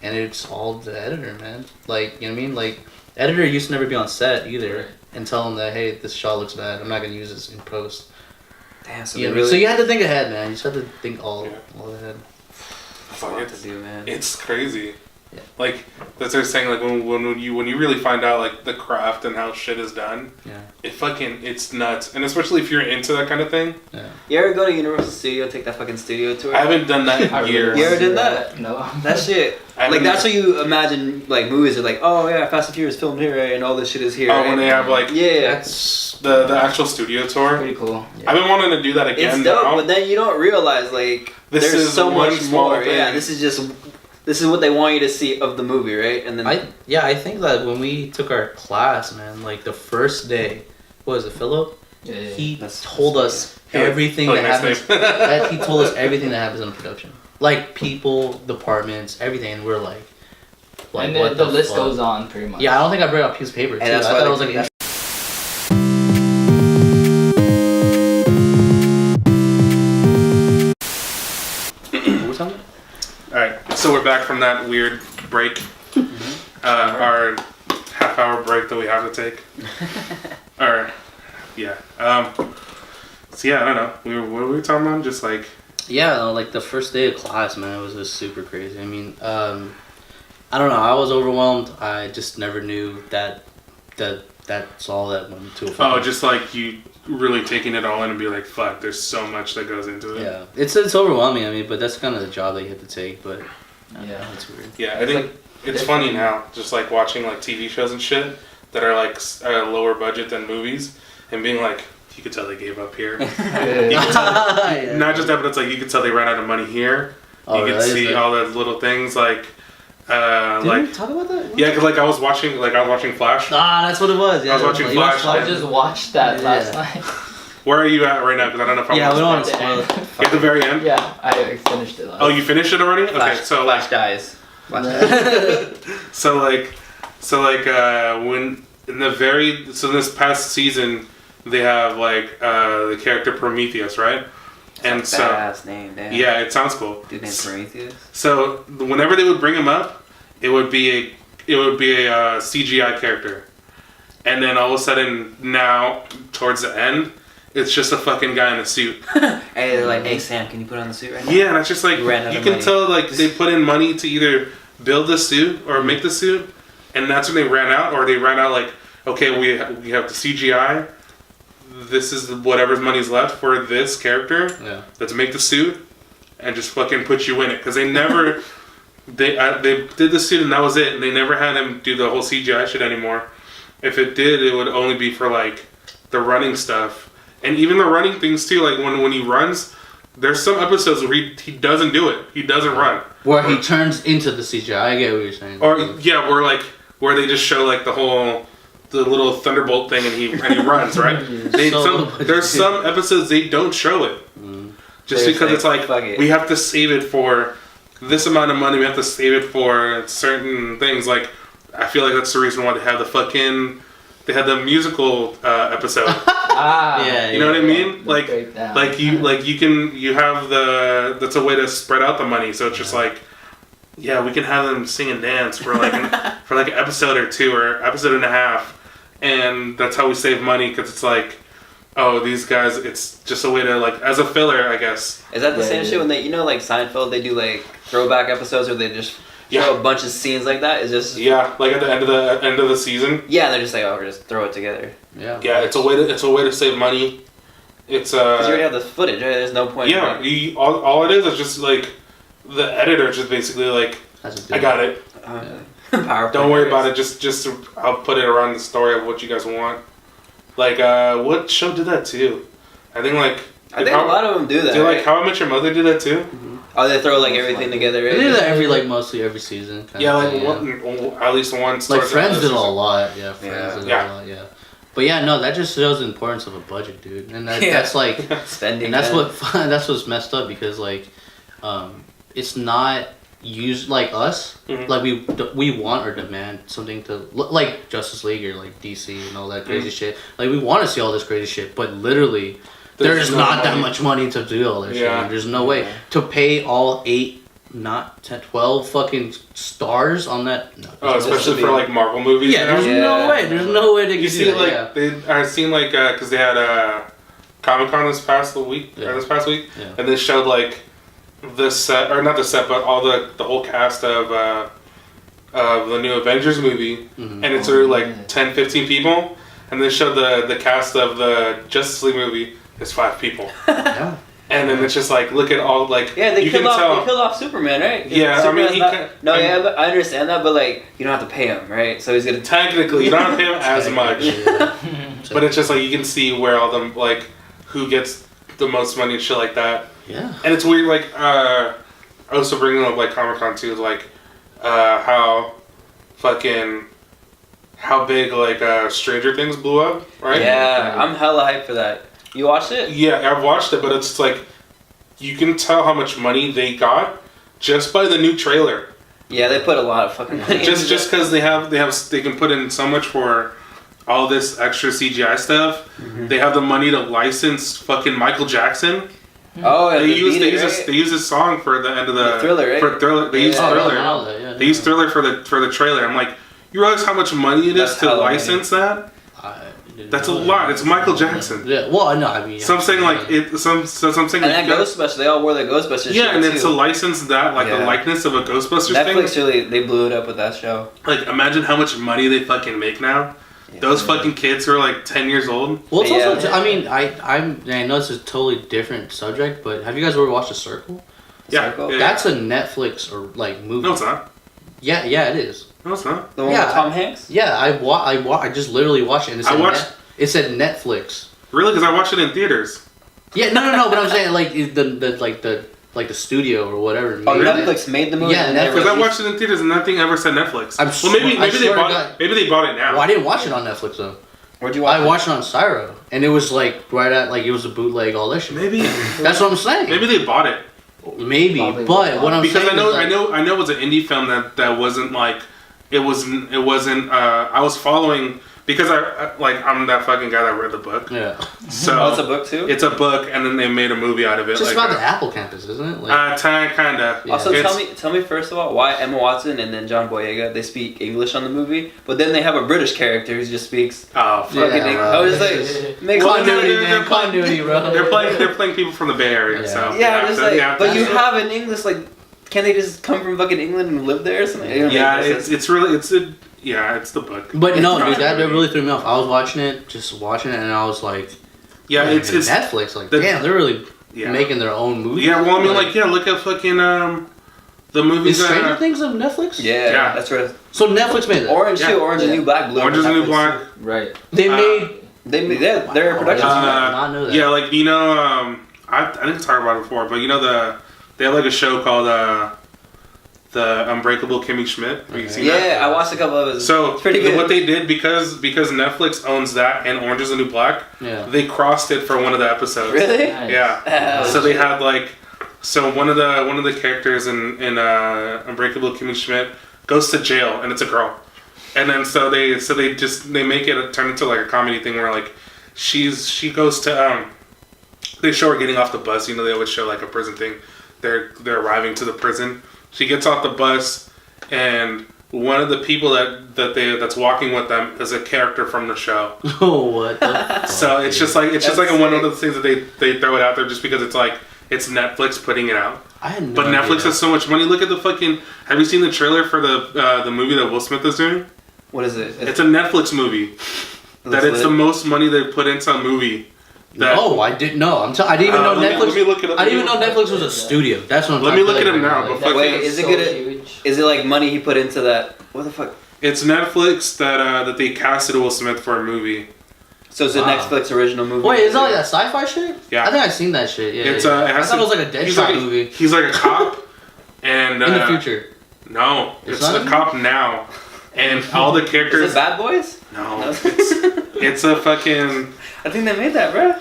and it's all the editor, man. Like, you know what I mean? Like, editor used to never be on set either Right. and tell him that, hey, this shot looks bad. I'm not gonna use this in post. Damn, so You they know, really so you had to think ahead, man. You just had to think all ahead. that's a lot to do, man. it's crazy. Yeah. Like that's what they're saying. Like when you really find out like the craft and how shit is done, Yeah. it's nuts. And especially if you're into that kind of thing. Yeah. You ever go to Universal Studio, take that fucking studio tour? I haven't done that I in really years. You wanna ever do did that? No. That shit. I haven't- Like that's what you imagine like movies are like, oh yeah, Fast and Furious filmed here, right? And all this shit is here. Oh, right? when they have like Yeah. That's the actual studio tour. Pretty cool. I've been wanting to do that again It's dope, now. but then you don't realize like This there's is so one much small more. Yeah, thing. this is what they want you to see of the movie, right? And then I think that when we took our class, man, like the first day, what was it, Philip? Yeah, yeah, yeah. He That's- told us everything Really that nice happens. name. That he told us everything that happens in production, like people, departments, everything. And we're like and what then the list fuck? goes on pretty much. Yeah, I don't think I brought up a piece of paper too. And I that's thought why it was like that's- what was that? All right, so we're back from that weird break. our half-hour break that we have to take. Or, yeah. So yeah, I don't know. What were we talking about? Just like. Yeah, like the first day of class, man, it was just super crazy. I mean, I don't know. I was overwhelmed. I just never knew that's all that went into a Oh, just like you really taking it all in and be like, fuck, there's so much that goes into it. Yeah, it's overwhelming. I mean, but that's kind of the job that you have to take. But Yeah. it's weird. Yeah, I think it's funny now, just like watching like TV shows and shit that are like lower budget than movies, and being like, you could tell they gave up here. You could tell, Yeah. not just that, but it's like you could tell they ran out of money here. Oh, You could really? see all the little things like, Did like we talk about that? yeah, cause like I was watching Flash. Ah, that's what it was. Yeah, I was watching you watched Flash. I just watched that last Yeah. night. Where are you at right now? Because I don't know if I'm Yeah, we don't want to At spoil the it. at the very end. Yeah, I finished it last Oh, you finished it already? Flash, Okay, so Flash like, dies. Flash dies. so like when in the this past season they have like the character Prometheus, right? And so Badass name, damn. yeah, it sounds cool. Dude named Prometheus. So whenever they would bring him up, it would be a CGI character, and then all of a sudden now towards the end, it's just a fucking guy in a suit. Hey, they're like, hey Sam, can you put on the suit right now? Yeah, and it's just like You ran out you of can money. tell like they put in money to either build the suit or make the suit, and that's when they ran out, or they ran out like, okay, we have the CGI. This is whatever's money's left for this character. Yeah. Let's make the suit and just fucking put you in it, because they never they did the suit and that was it, and they never had him do the whole CGI shit anymore. If it did, it would only be for like the running stuff, and even the running things too. Like when he runs, there's some episodes where he doesn't do it. He doesn't run. Where he turns into the CGI. I get what you're saying. Or yeah, where they just show like the little thunderbolt thing and he runs, right? There's some episodes they don't show it. Just They're because it's like fuck it. we have to save it for this amount of money, we have to save it for certain things. Like I feel like that's the reason why they have the musical episode. Ah. Yeah, You know what I mean? The Like breakdown. you have that's a way to spread out the money. So it's just like, yeah, we can have them sing and dance for like for like an episode or two or episode and a half, and that's how we save money, because it's like, oh, these guys, it's just a way to like as a filler, I guess. Is that the Yeah, same yeah. shit when they, like Seinfeld, they do like throwback episodes where they just show Yeah. a bunch of scenes like that? Is just Yeah, like at the end of the season. yeah, they're just like, oh, we'll just throw it together. Yeah. Yeah, it's a way to save money. It's Because you already have the footage, right? There's no point. yeah, all it is just like the editor just basically like, That's a I got it. PowerPoint. Don't worry about it. Just I'll put it around the story of what you guys want. Like what show did that too? I think like I think a lot of them do that. do like right? How I Met Your Mother did that too. Oh, they throw like everything together. They Right? do that mostly every season. Kind Yeah, of like thing, at least once. Like towards the Friends end of did the a season. lot. Yeah, Friends did Yeah. a lot. Yeah. But yeah, no, that just shows the importance of a budget, dude. And Yeah. that's like, Spending. and that's man. what that's what's messed up, because like, it's not used like us. Mhm. Like we want or demand something to like Justice League or like DC and all that crazy shit. Like we want to see all this crazy shit, but literally, there's no not that money. much money to do all that Yeah. shit. There's no way to pay all 8, not 10, 12 fucking stars on that. No, Oh, there's no especially way. for like Marvel movies. Yeah, now. there's Yeah. no way. There's no way to You get see, that. like I've seen like because they had Comic-Con this past week, Yeah. and they showed like the set, or not the set, but all the whole cast of the new Avengers movie, Mhm. and it's already like yeah. 10, 15 people, and they showed the cast of the Justice League movie is 5 people, Yeah. and then it's just like look at all like Yeah, they you killed can off. tell. They killed off Superman, right? Yeah, I Superman's mean, he not- can- No, I- yeah, but I understand that, but like, you don't have to pay him, right? So he's gonna. Technically, you don't have to pay him as much. Yeah. But it's just like you can see where all them like who gets the most money and shit like that. Yeah. And it's weird, like also bringing up like Comic-Con too, is like how big like Stranger Things blew up, right? Yeah, I'm hella hyped for that. You watched it? Yeah, I've watched it, but it's like you can tell how much money they got just by the new trailer. Yeah, they put a lot of fucking money. Just into because they can put in so much for all this extra CGI stuff. Mm-hmm. They have the money to license fucking Michael Jackson. it. Oh, They use right? they use this song for the end of the Thriller, right? For Thriller, they use Yeah. Thriller. Oh, yeah, They use Thriller for the trailer. I'm like, You realize how much money it is That's to hella money. license that? I didn't That's a know lot. that. It's Michael Jackson. Yeah. Well, I know. I mean. So I'm saying like it. So I'm saying And like, that you got- Ghostbusters, they all wore their Ghostbusters. Yeah, shit and too. then to license that like the Yeah. likeness of a Ghostbusters Netflix thing. really they blew it up with that show. Like imagine how much money they fucking make now. Those fucking kids who are like 10 years old. Well, it's also. Yeah. I mean, I know this is a totally different subject, but have you guys ever watched The Circle? Yeah, Circle? yeah. That's a Netflix or like movie. No, it's not. Yeah, it is. No, it's not. The one Yeah, with Tom Hanks? Yeah, I just literally watched it. And it I said watched- it said Netflix. Really? Because I watched it in theaters. Yeah, no. But I'm saying like the studio or whatever. Oh, made it. Netflix made the movie. Yeah, and they Netflix. Because I released- watched it in theaters and nothing ever said Netflix. I'm Well, maybe I they swear to bought God. it. Maybe they bought it now. Well, I didn't watch it on Netflix though. Where'd you watch I watched it on Syro, and it was like right at like it was a bootleg, all that shit. Maybe That's what I'm saying. maybe they bought it Maybe, Probably but what I'm because saying I know is, like, I know it was an indie film that wasn't like it wasn't. I was following because I'm that fucking guy that read the book. Yeah, So Oh, it's a book too? It's a book, and then they made a movie out of it. it's just like about the Apple campus, isn't it? Like, kind of. Yeah. Also, It's- tell me first of all why Emma Watson and then John Boyega they speak English on the movie, but then they have a British character who just speaks Oh, fuck. Yeah, fucking English. right. I was like, makes Well, no continuity, they're- man. they're playing- Continuity, bro. They're playing people from the Bay Area, Yeah. so Yeah, I'm just so, like, yeah, but you that's- have an English like, can't they just come from fucking England and live there or something? It don't make yeah, no it's sense. it's really it's a yeah, it's the book. But no, It's dude, that not- really threw me off. I was watching it, and I was like, Yeah, oh, it's Netflix. Like, the- damn, they're really yeah. making their own movie. Yeah, well, I mean, like, yeah, look at fucking the movies. Is Stranger Things on Netflix? Yeah, Yeah. that's right. So Netflix made that. Orange Yeah. too. Orange is the New Black. Blue Orange is the New Black. Right. They Uh, made. They're in production. Wow. too. I did not know that. Yeah, like you know, I think I talked about it before, but you know they have like a show called the Unbreakable Kimmy Schmidt. Have you seen that? Yeah, I watched a couple of it. So It's pretty good. what they did because Netflix owns that and Orange is the New Black, Yeah. they crossed it for one of the episodes. Really? Nice. Yeah. Oh, So they shit. had like, so one of the characters in Unbreakable Kimmy Schmidt goes to jail and it's a girl, and then so they make it turn into like a comedy thing where like she goes to they show her getting off the bus. You know they always show like a prison thing. They're arriving to the prison. She gets off the bus and one of the people that's walking with them is a character from the show. Oh, what the fuck, So it's dude. just like That's one of sick. those things that they throw it out there just because it's like it's Netflix putting it out. I had no But Netflix idea. has so much money. Look at the fucking. Have you seen the trailer for the movie that Will Smith is doing? What is it? It's a Netflix movie. That it's the most money they put into a movie. That, No, I didn't know. I didn't even know let me- Netflix. let me look it up. I didn't even know Netflix was a studio. That's what I'm Let trying me to look tell at you him right now, now. but That way, fucking- is it So good? huge. Is it like money he put into that? What the fuck? It's Netflix that they casted Will Smith for a movie. So it's a Wow. Netflix original movie. Wait, is that like that sci-fi shit? Yeah. I think I've seen that shit. Yeah. It's yeah. it I has thought to- it was like a he's Deadshot like, movie He's like a cop, and in the future. No, It's it's not a in- cop now, and all the Is characters. it Bad Boys? No, it's a fucking. I think they made that, bro.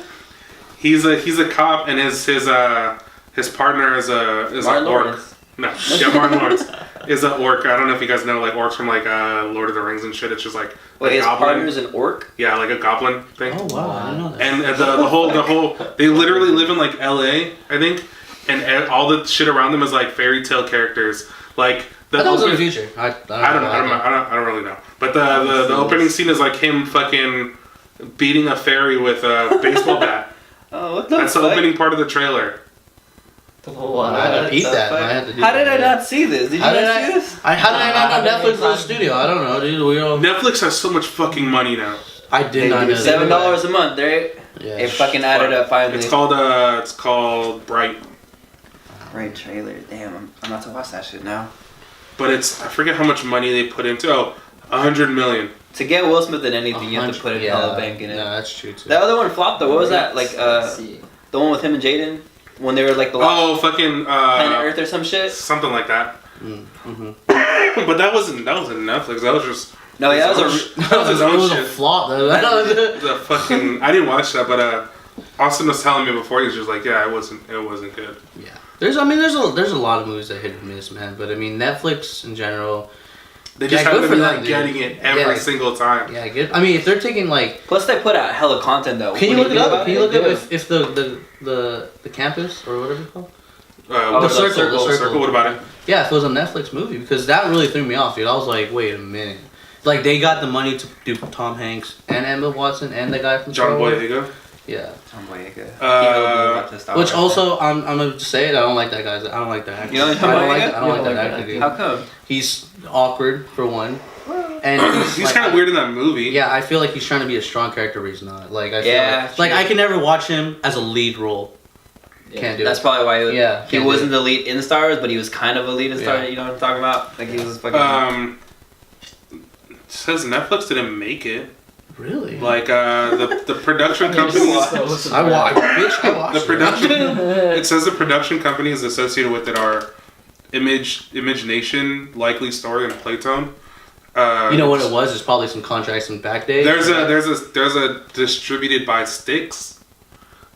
He's a cop, and his partner is a Martin orc. Lawrence. No, yeah, Martin Lawrence is an orc. I don't know if you guys know like orcs from like Lord of the Rings and shit. It's just like Wait, a his goblin. partner's an orc? Yeah, like a goblin thing. Oh wow, I didn't know that. And the whole they literally live in like L.A. I think, and all the shit around them is like fairy tale characters. Like the I thought it was in the open- future. I don't really know. But the opening scene is like him fucking beating a fairy with a baseball bat. Oh, what the That's the fuck? opening part of the trailer. Wow. I had to peep the that. fuck? I had to do How did that, I yeah. not see this? Did you How not did see I- this? How did I not know I Netflix haven't was a studio? I don't know, dude. We all. Netflix has so much fucking money now. I did not know that. $7 a month, right? Yeah. It fucking added up finally. It's called Bright, Great trailer. Damn, I'm not to watch that shit now. but it's I forget how much money they put into. Oh, 100 million. To get Will Smith in anything, you have to put in yeah, hella bank in it. Yeah, that's true too. That other one flopped though. What was that? Like Let's see. the one with him and Jaden when they were like the last Oh, fucking planet Earth or some shit. something like that. Mm-hmm. But that wasn't Netflix. That was just No, yeah, that his was own sh- that was his it own was a shit. flop though. The fucking I didn't watch that, but Austin was telling me before. He was just like, yeah, it wasn't good. Yeah. There's a lot of movies that hit or miss, man. But I mean, Netflix in general. They just Yeah, good haven't for been them, like dude. getting it every Yeah. single time. Yeah, good. I mean, if they're taking like, Plus they put out hella content though. can you What look do it think up? about Can you look They up do. if the campus or whatever it's called? Oh, The the circle. Circle. Circle. What about it? Yeah, if it was a Netflix movie, because that really threw me off, dude. I was like, wait a minute. Like they got the money to do Tom Hanks and Emma Watson and the guy from John Star Wars. Boyega. Yeah. Tom Boyega. Which also, I'm gonna say it. I don't like that guy. I don't like that actor. You don't like I don't Tom like. Boyega? I don't like You that don't like actor. that Dude. How come? He's awkward for one, and He's like, kind of weird in that movie. Yeah, I feel like he's trying to be a strong character, but he's not. Like I feel Yeah, like I true. can never watch him as a lead role. Can't do That's it. probably why Yeah, he can't do wasn't it. the lead in Star Wars, but he was kind of a lead in Star Yeah. Wars. You know what I'm talking about? Like he was fucking. It says Netflix didn't make it. Really? Like the production company. So I watched. Bitch, I watched. The it. production. It says the production companies associated with it are Imagination, Likely Story, and Playtone. You know what it was? It's probably some contracts in back day. There's a distributed by Styx.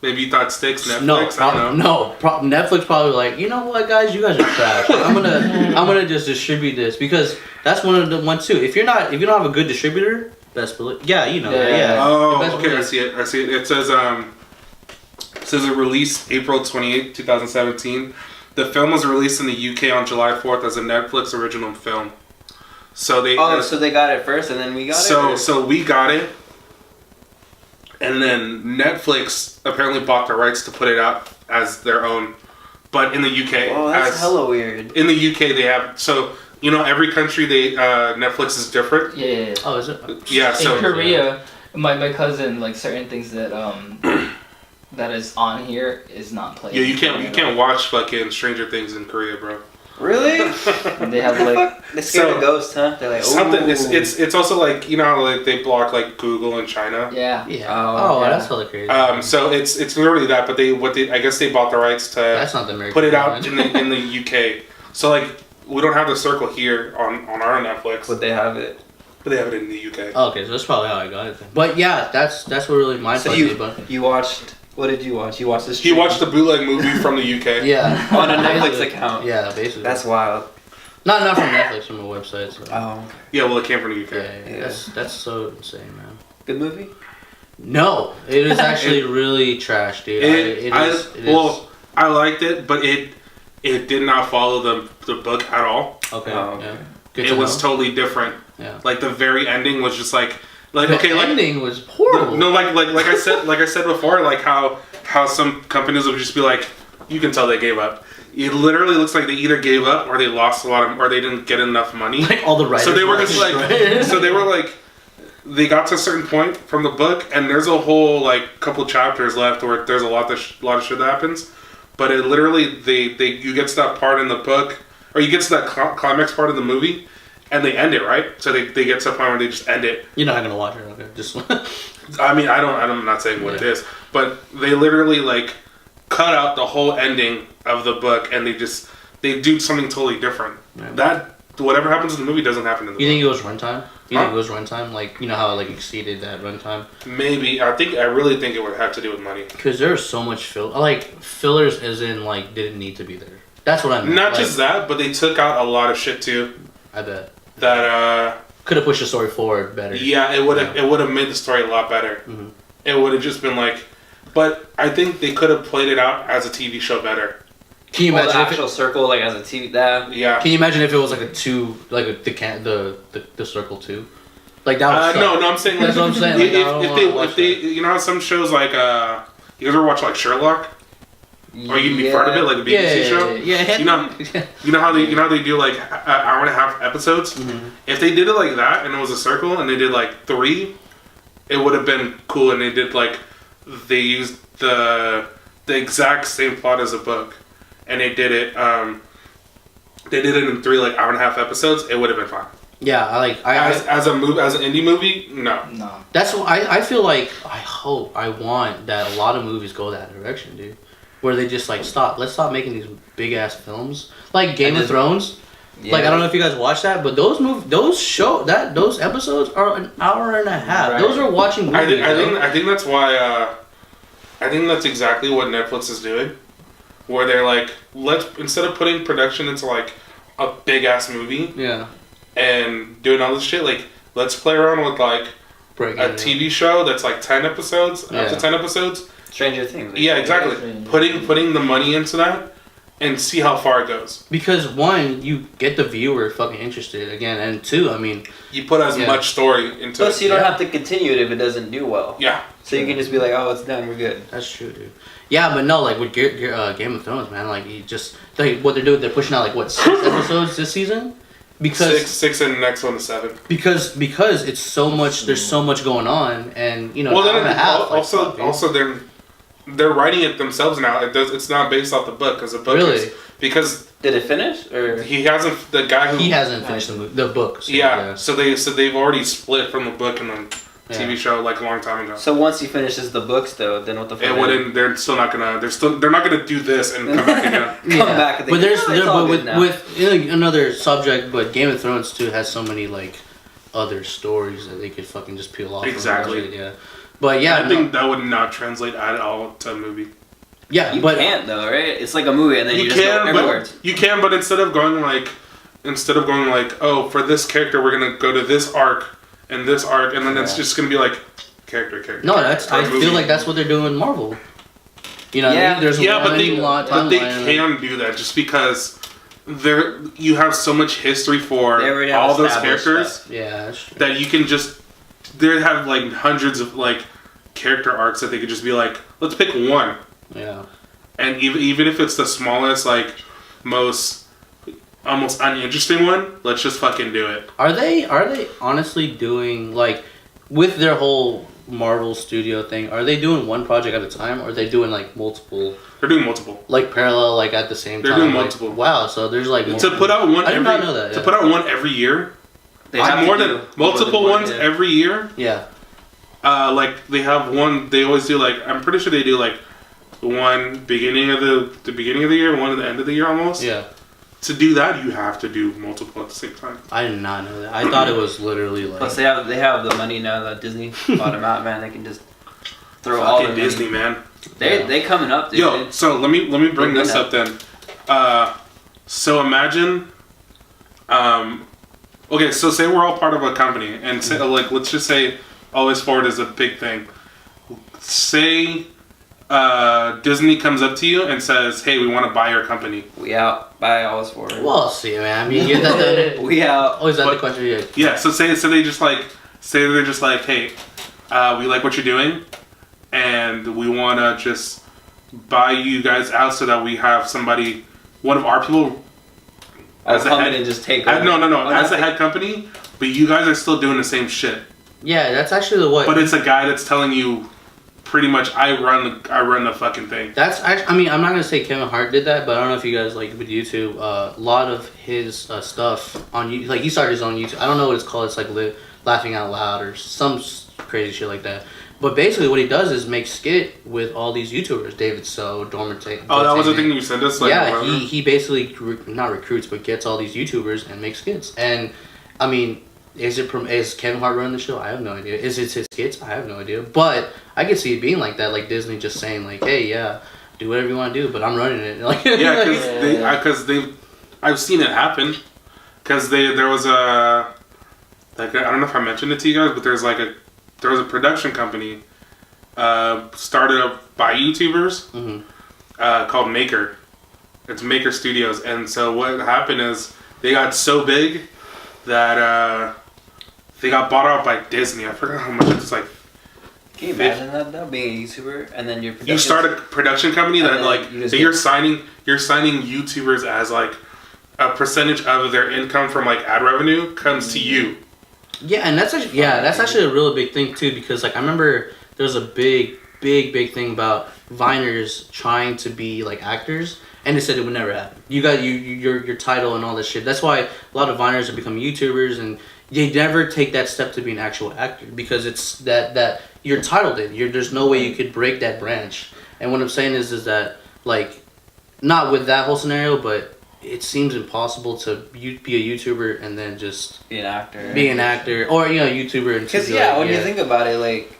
Maybe you thought Styx Netflix. No, I don't know. Netflix probably like, you know what, guys, you guys are trash. I'm gonna just distribute this because that's one of the ones too. If you don't have a good distributor, best believe. Yeah, you know that. Yeah. Yeah. Oh, Best okay. I believe. see it. It says it released April 28th, 2017. The film was released in the UK on July 4th as a Netflix original film. So they so they got it first, and then we got it. so we got it, and then Netflix apparently bought the rights to put it out as their own. But in the UK, Oh, that's hella weird. in the UK they have every country Netflix is different. Yeah. Oh, is it? Yeah, In so Korea, my cousin, like certain things that that is on here is not played. yeah, you can't watch fucking Stranger Things in Korea, bro. Really? They have like They scared So- of ghosts, huh? They're like, Something ooh. it's also like how like they block like Google in China. yeah. Yeah. Oh, Oh, yeah. that's hella crazy. So it's literally that, but I guess they bought the rights to that's not the American. put it out one. in the UK. So like we don't have the circle here on our Netflix, But they have it. but they have it in the UK. Oh, okay, so that's probably how I got it. Then. But yeah, that's what really mind So fucked me. But you watched? What did you watch? You watched this? He watched the bootleg movie from the UK. yeah, on a Netflix Basically. account. Yeah, basically. That's wild. not from Netflix, from a website. So. Oh, Yeah, well, it came from the UK. Yeah. That's so insane, man. good movie. No, it is actually really trash, dude. I liked it, but it did not follow the book at all. Okay. Oh, Yeah. okay. Good It to was know. totally different. Yeah. Like the very ending was just like The ending was horrible. no, like I said before, like how some companies will just be like, you can tell they gave up. It literally looks like they either gave up or they lost a lot of, or they didn't get enough money. Like all the writers. So they were just destroyed. so they were like, they got to a certain point from the book, and there's a whole like couple chapters left where there's a lot of shit that happens, but it literally you get to that part in the book, or you get to that climax part of the movie, and they end it right. So they get to a point where they just end it. You're not gonna watch it, okay? Just. I mean, I'm not saying what it is, but they literally like cut out the whole ending of the book, and they do something totally different. Yeah. That whatever happens in the movie doesn't happen in the You book. think it was runtime? You Huh? think it was runtime? Like, you know how it, like, exceeded that runtime? Maybe I really think it would have to do with money. Because there's so much fillers as in, like, didn't need to be there. That's what I meant. Not like, just that, but they took out a lot of shit too. I bet. That Could have pushed the story forward better. yeah, it would have made the story a lot better. Mhm. It would have just been like, but I think they could have played it out as a TV show better. Can you Well, the imagine if actual circle, like as a TV, that. Yeah. Can you imagine if it was like a two, like the circle two, like that? No, I'm saying like That's what I'm saying. Like, I don't wanna watch if they you know how some shows like you ever watch like Sherlock, or you'd be part of it like the BBC show. Yeah. You know how they do like an hour and a half episodes. Mhm. If they did it like that and it was a circle and they did like 3, it would have been cool. And they used the exact same plot as a book, and they did it. They did it in 3 like hour and a half episodes. It would have been fine. Yeah, I As an indie movie, no. No. that's what I feel like. I want that a lot of movies go that direction, dude. Where they just like let's stop making these big ass films like Game of Thrones. Like I don't know if you guys watch that, but those episodes are an hour and a half. Right. Those are watching movies. I think that's why. I think that's exactly what Netflix is doing, where they're like, instead of putting production into like a big ass movie Yeah. and doing all this shit, like let's play around with like Breaking a it TV show that's like 10 episodes, up Yeah. to 10 episodes. Stranger Things. Like, Yeah, exactly. Stranger Putting the money into that, and see how far it goes. Because one, you get the viewer fucking interested again, and two, I mean, You put as much story into Plus, it. you don't have to continue it if it doesn't do well. Yeah. So you can just be like, oh, it's done, we're good. that's true, dude. Yeah, but no, like with Game of Thrones, man, like you just what they're doing, they're pushing out like what 6 episodes this season, because six, and the next one is 7. because it's so much. There's so much going on, and you know, Well, an hour then and a half, like, also fuck, dude. also they're writing it themselves now. It's not based off the book because the book Really? is because Did it finish? Or he hasn't the guy who he hasn't finished the book. So, yeah. So they've already split from the book and the Yeah. TV show like a long time ago. So once he finishes the books, though, then what the fuck? It wouldn't. They're still not gonna. They're not gonna do this and come back again. Come back and But think, there's "Oh, it's all good now." with another subject, but Game of Thrones too has so many like other stories that they could fucking just peel off. Exactly. And yeah. But yeah, I think that would not translate at all to a movie. yeah, You but can't though, right? It's like a movie, and then you, You just go can, everywhere. but you can, but instead of going like, oh, for this character we're gonna go to this arc, and then it's Yeah. just gonna be like character. no, that's I movie. feel like that's what they're doing in Marvel. You know, what I Yeah. mean? There's Yeah, but one they timeline. can do that just because you have so much history for They already have all those established characters Yeah, that's true. that you can just they have like hundreds of like character arcs that they could just be like, let's pick one, Yeah. and even if it's the smallest, like most almost uninteresting one, let's just fucking do it. Are they honestly doing like with their whole Marvel studio thing? Are they doing one project at a time, or are they doing like multiple, They're doing multiple. like parallel, like at the same They're time? doing Like, multiple. wow, so there's like To multiple- put out one I did every not know that, to yeah. put out one every year, They have to more do than multiple more ones than- every year. Yeah. Like they have one. They always do like I'm pretty sure they do like one beginning of the beginning of the year, one at the end of the year almost. Yeah. To do that, you have to do multiple at the same time. I did not know that. I thought it was literally like. Plus, they have the money now that Disney bought them out, man. They can just throw all Fucking the Disney, man. They coming up, dude. Yo, so let me bring They're this good up then. So imagine, okay, so say we're all part of a company, and say like let's just say Always Forward is a big thing. Say Disney comes up to you and says, "Hey, we want to buy your company." We out. Buy all for it. Well, see, man. I mean, you that the. We out. Oh, is that the But- question? Yeah. Yeah. So say they're just like, "Hey, we like what you're doing, and we want to just buy you guys out so that we have somebody, one of our people." I'll As a come head- in and just take No, over. no. Oh, As a nothing. head company, but you guys are still doing the same shit. Yeah, that's actually the what. But it's a guy that's telling you, pretty much, I run the fucking thing. That's actually. I mean, I'm not gonna say Kevin Hart did that, but I don't know if you guys like with YouTube. A lot of his stuff on you, like he started his own YouTube. I don't know what it's called. It's like Laughing Out Loud or some crazy shit like that. But basically, what he does is make skit with all these YouTubers, David So, Dormant. Oh, that was the thing you sent us. Like, Yeah, whatever. he basically not recruits, but gets all these YouTubers and makes skits. And I mean, is Kevin Hart running the show? I have no idea. Is it his skits? I have no idea. But I could see it being like that, like Disney just saying like, hey, yeah, do whatever you want to do, but I'm running it. Like, Yeah, Yeah. because I've seen it happen. Because there was a, like, I don't know if I mentioned it to you guys, but there was a production company, started up by YouTubers, Mhm. called Maker. It's Maker Studios, and so what happened is they got so big that they got bought out by Disney. I forgot how much it's like. Can you imagine that though? Being a YouTuber and then your You start a production company And that then like you just that you're signing YouTubers as like a percentage of their income from like ad revenue comes to you. Yeah, and that's actually a really big thing too, because like I remember there was a big thing about Viners trying to be like actors, and they said it would never happen. You got your title and all this shit. That's why a lot of Viners are becoming YouTubers, and they never take that step to be an actual actor, because it's that you're titled in. There's no way you could break that branch. And what I'm saying is that like, not with that whole scenario, but it seems impossible to be a YouTuber and then just be an actor. be an actor, or YouTuber. And Because to be yeah, like, when you think about it, like,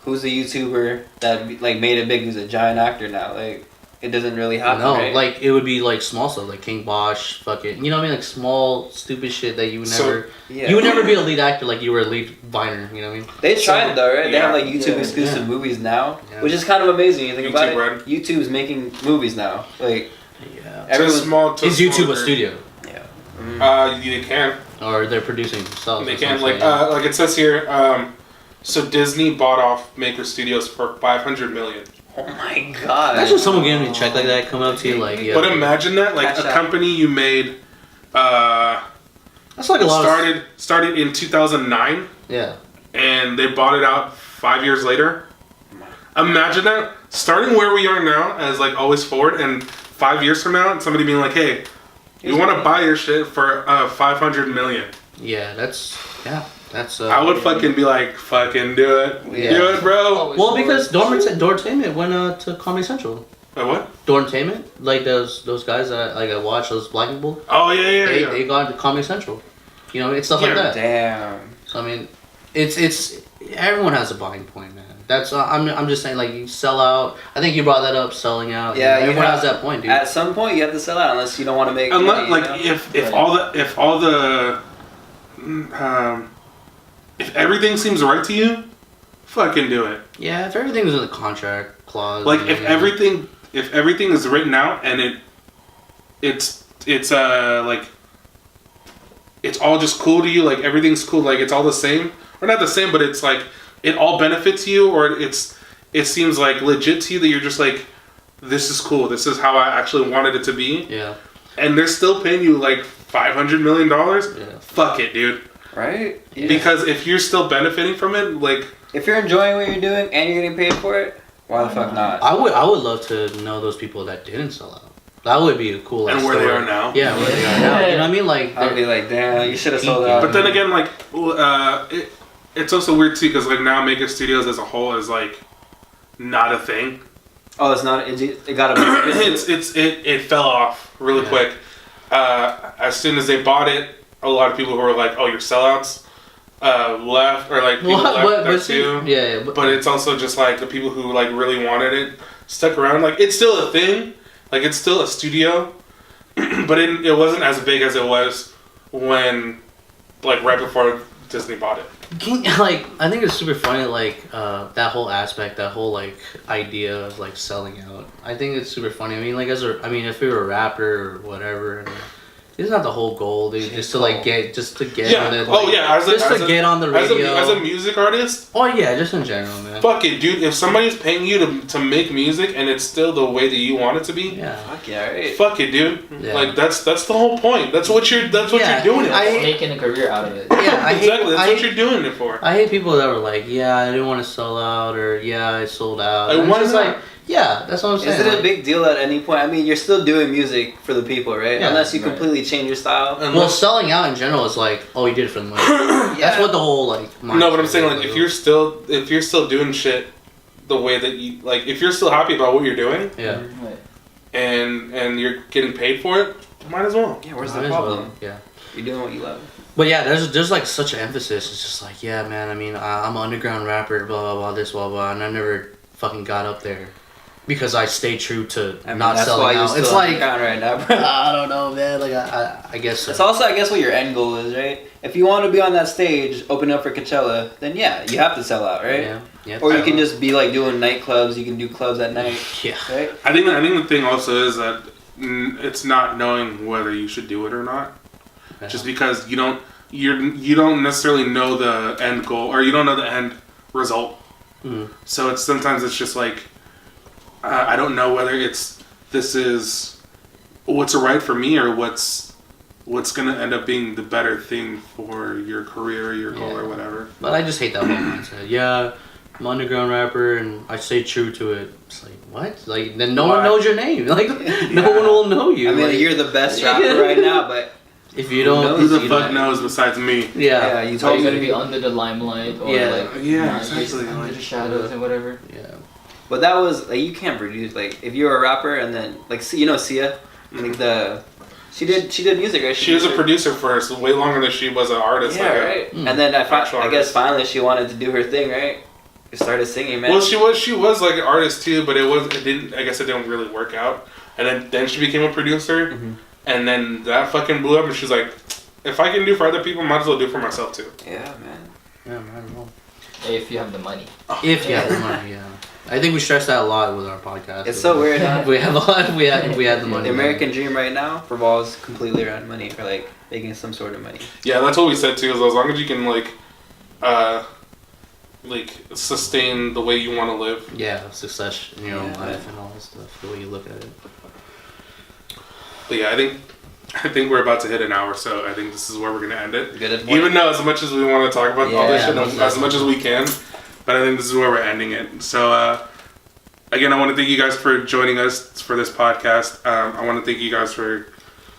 who's a YouTuber that like made it big? Who's a giant actor now? Like, it doesn't really happen. no, right? like it would be like small stuff, like King Bosch, fucking, you know what I mean, like small stupid shit that you would So- never, yeah. you would never be a lead actor like you were a lead Viner. You know what I mean? They tried though, right? They yeah. have like YouTube Yeah. exclusive Yeah. movies now, Yeah. which is kind of amazing. You think about YouTube it. YouTube's making movies now. Like, Yeah. To Everyone's small. To Is YouTube a smaller- studio? yeah. You can. Or they're producing themselves? They That's can. what I'm Like saying. like it says here. So Disney bought off Maker Studios for $500 million. Oh my god. Imagine someone getting me a check like that coming up to you like, yeah. But imagine that, like Cash a out. company you made. That's like a lot Started in 2009, Yeah. and they bought it out 5 years later. Imagine that, starting where we are now as like always forward, and 5 years from now, somebody being like, "Hey, you want to buy your shit for $500 million?" Yeah, that's I would fucking be like, "Fucking do it, Yeah. do it, bro." well, because Dormtainment went to Comedy Central. What? Dormtainment, like those guys that like I watch, those black people, Oh yeah. they got to Comedy Central. You know, it's stuff like Yeah. that. Damn. So I mean, it's everyone has a buying point, man. That's I'm just saying, like, you sell out. I think you brought that up, selling out. Yeah, you everyone have- has that point, dude. At some point, you have to sell out unless you don't want to make. Unless, money, like, you know? if all the if everything seems right to you, fucking do it. Yeah, if everything was in the contract clause. Like and if everything is written out and it's like it's all just cool to you, like everything's cool, like it's all the same, or not the same, but it's like it all benefits you, or it seems like legit to you, that you're just like, this is cool, this is how I actually wanted it to be, Yeah. and they're still paying you like $500 million. Yeah. Fuck it, dude. Right? Yeah. Because if you're still benefiting from it, like, If you're enjoying what you're doing and you're getting paid for it, why the fuck not? I would love to know those people that didn't sell out. That would be a cool. and ass where they story. are now. Yeah, where they are now. You know what I mean? Like, I'd be like, damn, you should have sold out. But then again, like, it's also weird too, because like now Maker Studios as a whole is like not a thing. Oh, it's not. It got a. It fell off really Yeah. quick. As soon as they bought it, a lot of people who were like, "Oh, you're sellouts," left, or like people left that too. Yeah, But it's also just like the people who like really wanted it stuck around. Like it's still a thing. Like it's still a studio, but it wasn't as big as it was when, like, right before Disney bought it. like, I think it's super funny, like, that whole aspect, that whole, like, idea of, like, selling out. I think it's super funny. I mean, like, if you're a rapper or whatever, and it's not the whole goal, dude. Just to, like, get Yeah. on it. Oh like, yeah. get on the radio. As a music artist, Oh, yeah, just in general, man. fuck it, dude. If somebody's paying you to make music and it's still the way that you want it to be, Yeah. Fuck yeah, right. fuck it, dude. Yeah. Like that's the whole point. That's what you're Yeah, doing it I- for. Making a career out of it. Yeah, I hate, Exactly. That's I what hate, you're doing it for. I hate people that were like, yeah, I didn't want to sell out, or yeah, I sold out. Like, And why it's just not? like, yeah, that's what I'm saying. Is it a like- big deal at any point? I mean, you're still doing music for the people, right? Yeah, Unless you right. completely change your style. Well, Unless- selling out in general is like, oh, you did it for the money. That's what the whole like. no, but I'm mindset saying, is. like, if you're still doing shit the way that you like, if you're still happy about what you're doing Yeah. Right. and you're getting paid for it, might as well. Yeah, where's Might the as well, problem? Yeah. You're doing what you love. But yeah, there's like such an emphasis. It's just like, yeah, man. I mean, I'm an underground rapper, blah blah blah, this blah blah, and I never fucking got up there because I stayed true to I mean, not that's why selling you're out. still It's like underground right now, bro. I don't know, man. Like I guess so. It's also, I guess, what your end goal is, right? If you want to be on that stage, open up for Coachella, then yeah, you have to sell out, right? Yeah. Yeah. Or you can just be like doing nightclubs. You can do clubs at night, Yeah. right? I think the thing also is that it's not knowing whether you should do it or not. Yeah. Just because you don't necessarily know the end goal, or you don't know the end result. Mhm. So sometimes it's just like I don't know whether this is what's right for me, or what's gonna end up being the better thing for your career, your goal, Yeah. or whatever. But I just hate that whole mindset. Yeah, I'm an underground rapper and I stay true to it. It's like, what? Like, then no Why? one knows your name. Like, no one will know you. I mean, like, you're the best rapper right now, but if you don't, knows? Who the you fuck don't- knows besides me? Yeah, you Are told you gonna me. be under the limelight or Yeah. like Yeah, not exactly, just under like- the shadows and whatever? yeah. But that was like, you can't produce, like, if you're a rapper and then like, you know Sia, like she did music, right? She was a did- producer first, way longer than she was an artist. Yeah, like right. Mm. And then Actual I guess artist. finally she wanted to do her thing, right? She started singing, man. Well, she was like an artist too, but it didn't really work out. And then she became a producer, Mhm. and then that fucking blew up. And she's like, if I can do for other people, might as well do for myself too. Yeah, man. Yeah, man. Well, If you have the money. if you have the money, yeah. I think we stress that a lot with our podcast. It's so weird, huh? We have a lot. We had the money. The American dream right now revolves completely around money, or like making some sort of money. Yeah, that's what we said too. Is as long as you can like sustain the way you want to live. Yeah, success in your own Yeah. life and all that stuff. The way you look at it. But yeah, I think we're about to hit an hour, so I think this is where we're gonna end it. Good at Even though as much as we want to talk about all this Yeah, shit, most as much as we can, but I think this is where we're ending it. So again, I want to thank you guys for joining us for this podcast. I want to thank you guys for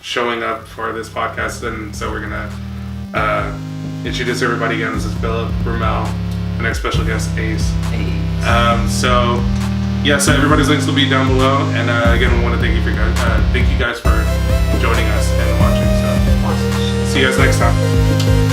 showing up for this podcast, and so we're gonna introduce everybody again. This is Philip, Ramel, and our special guest Ace. So everybody's links will be down below, and again, we want to thank you guys for joining us and watching. So see you guys next time.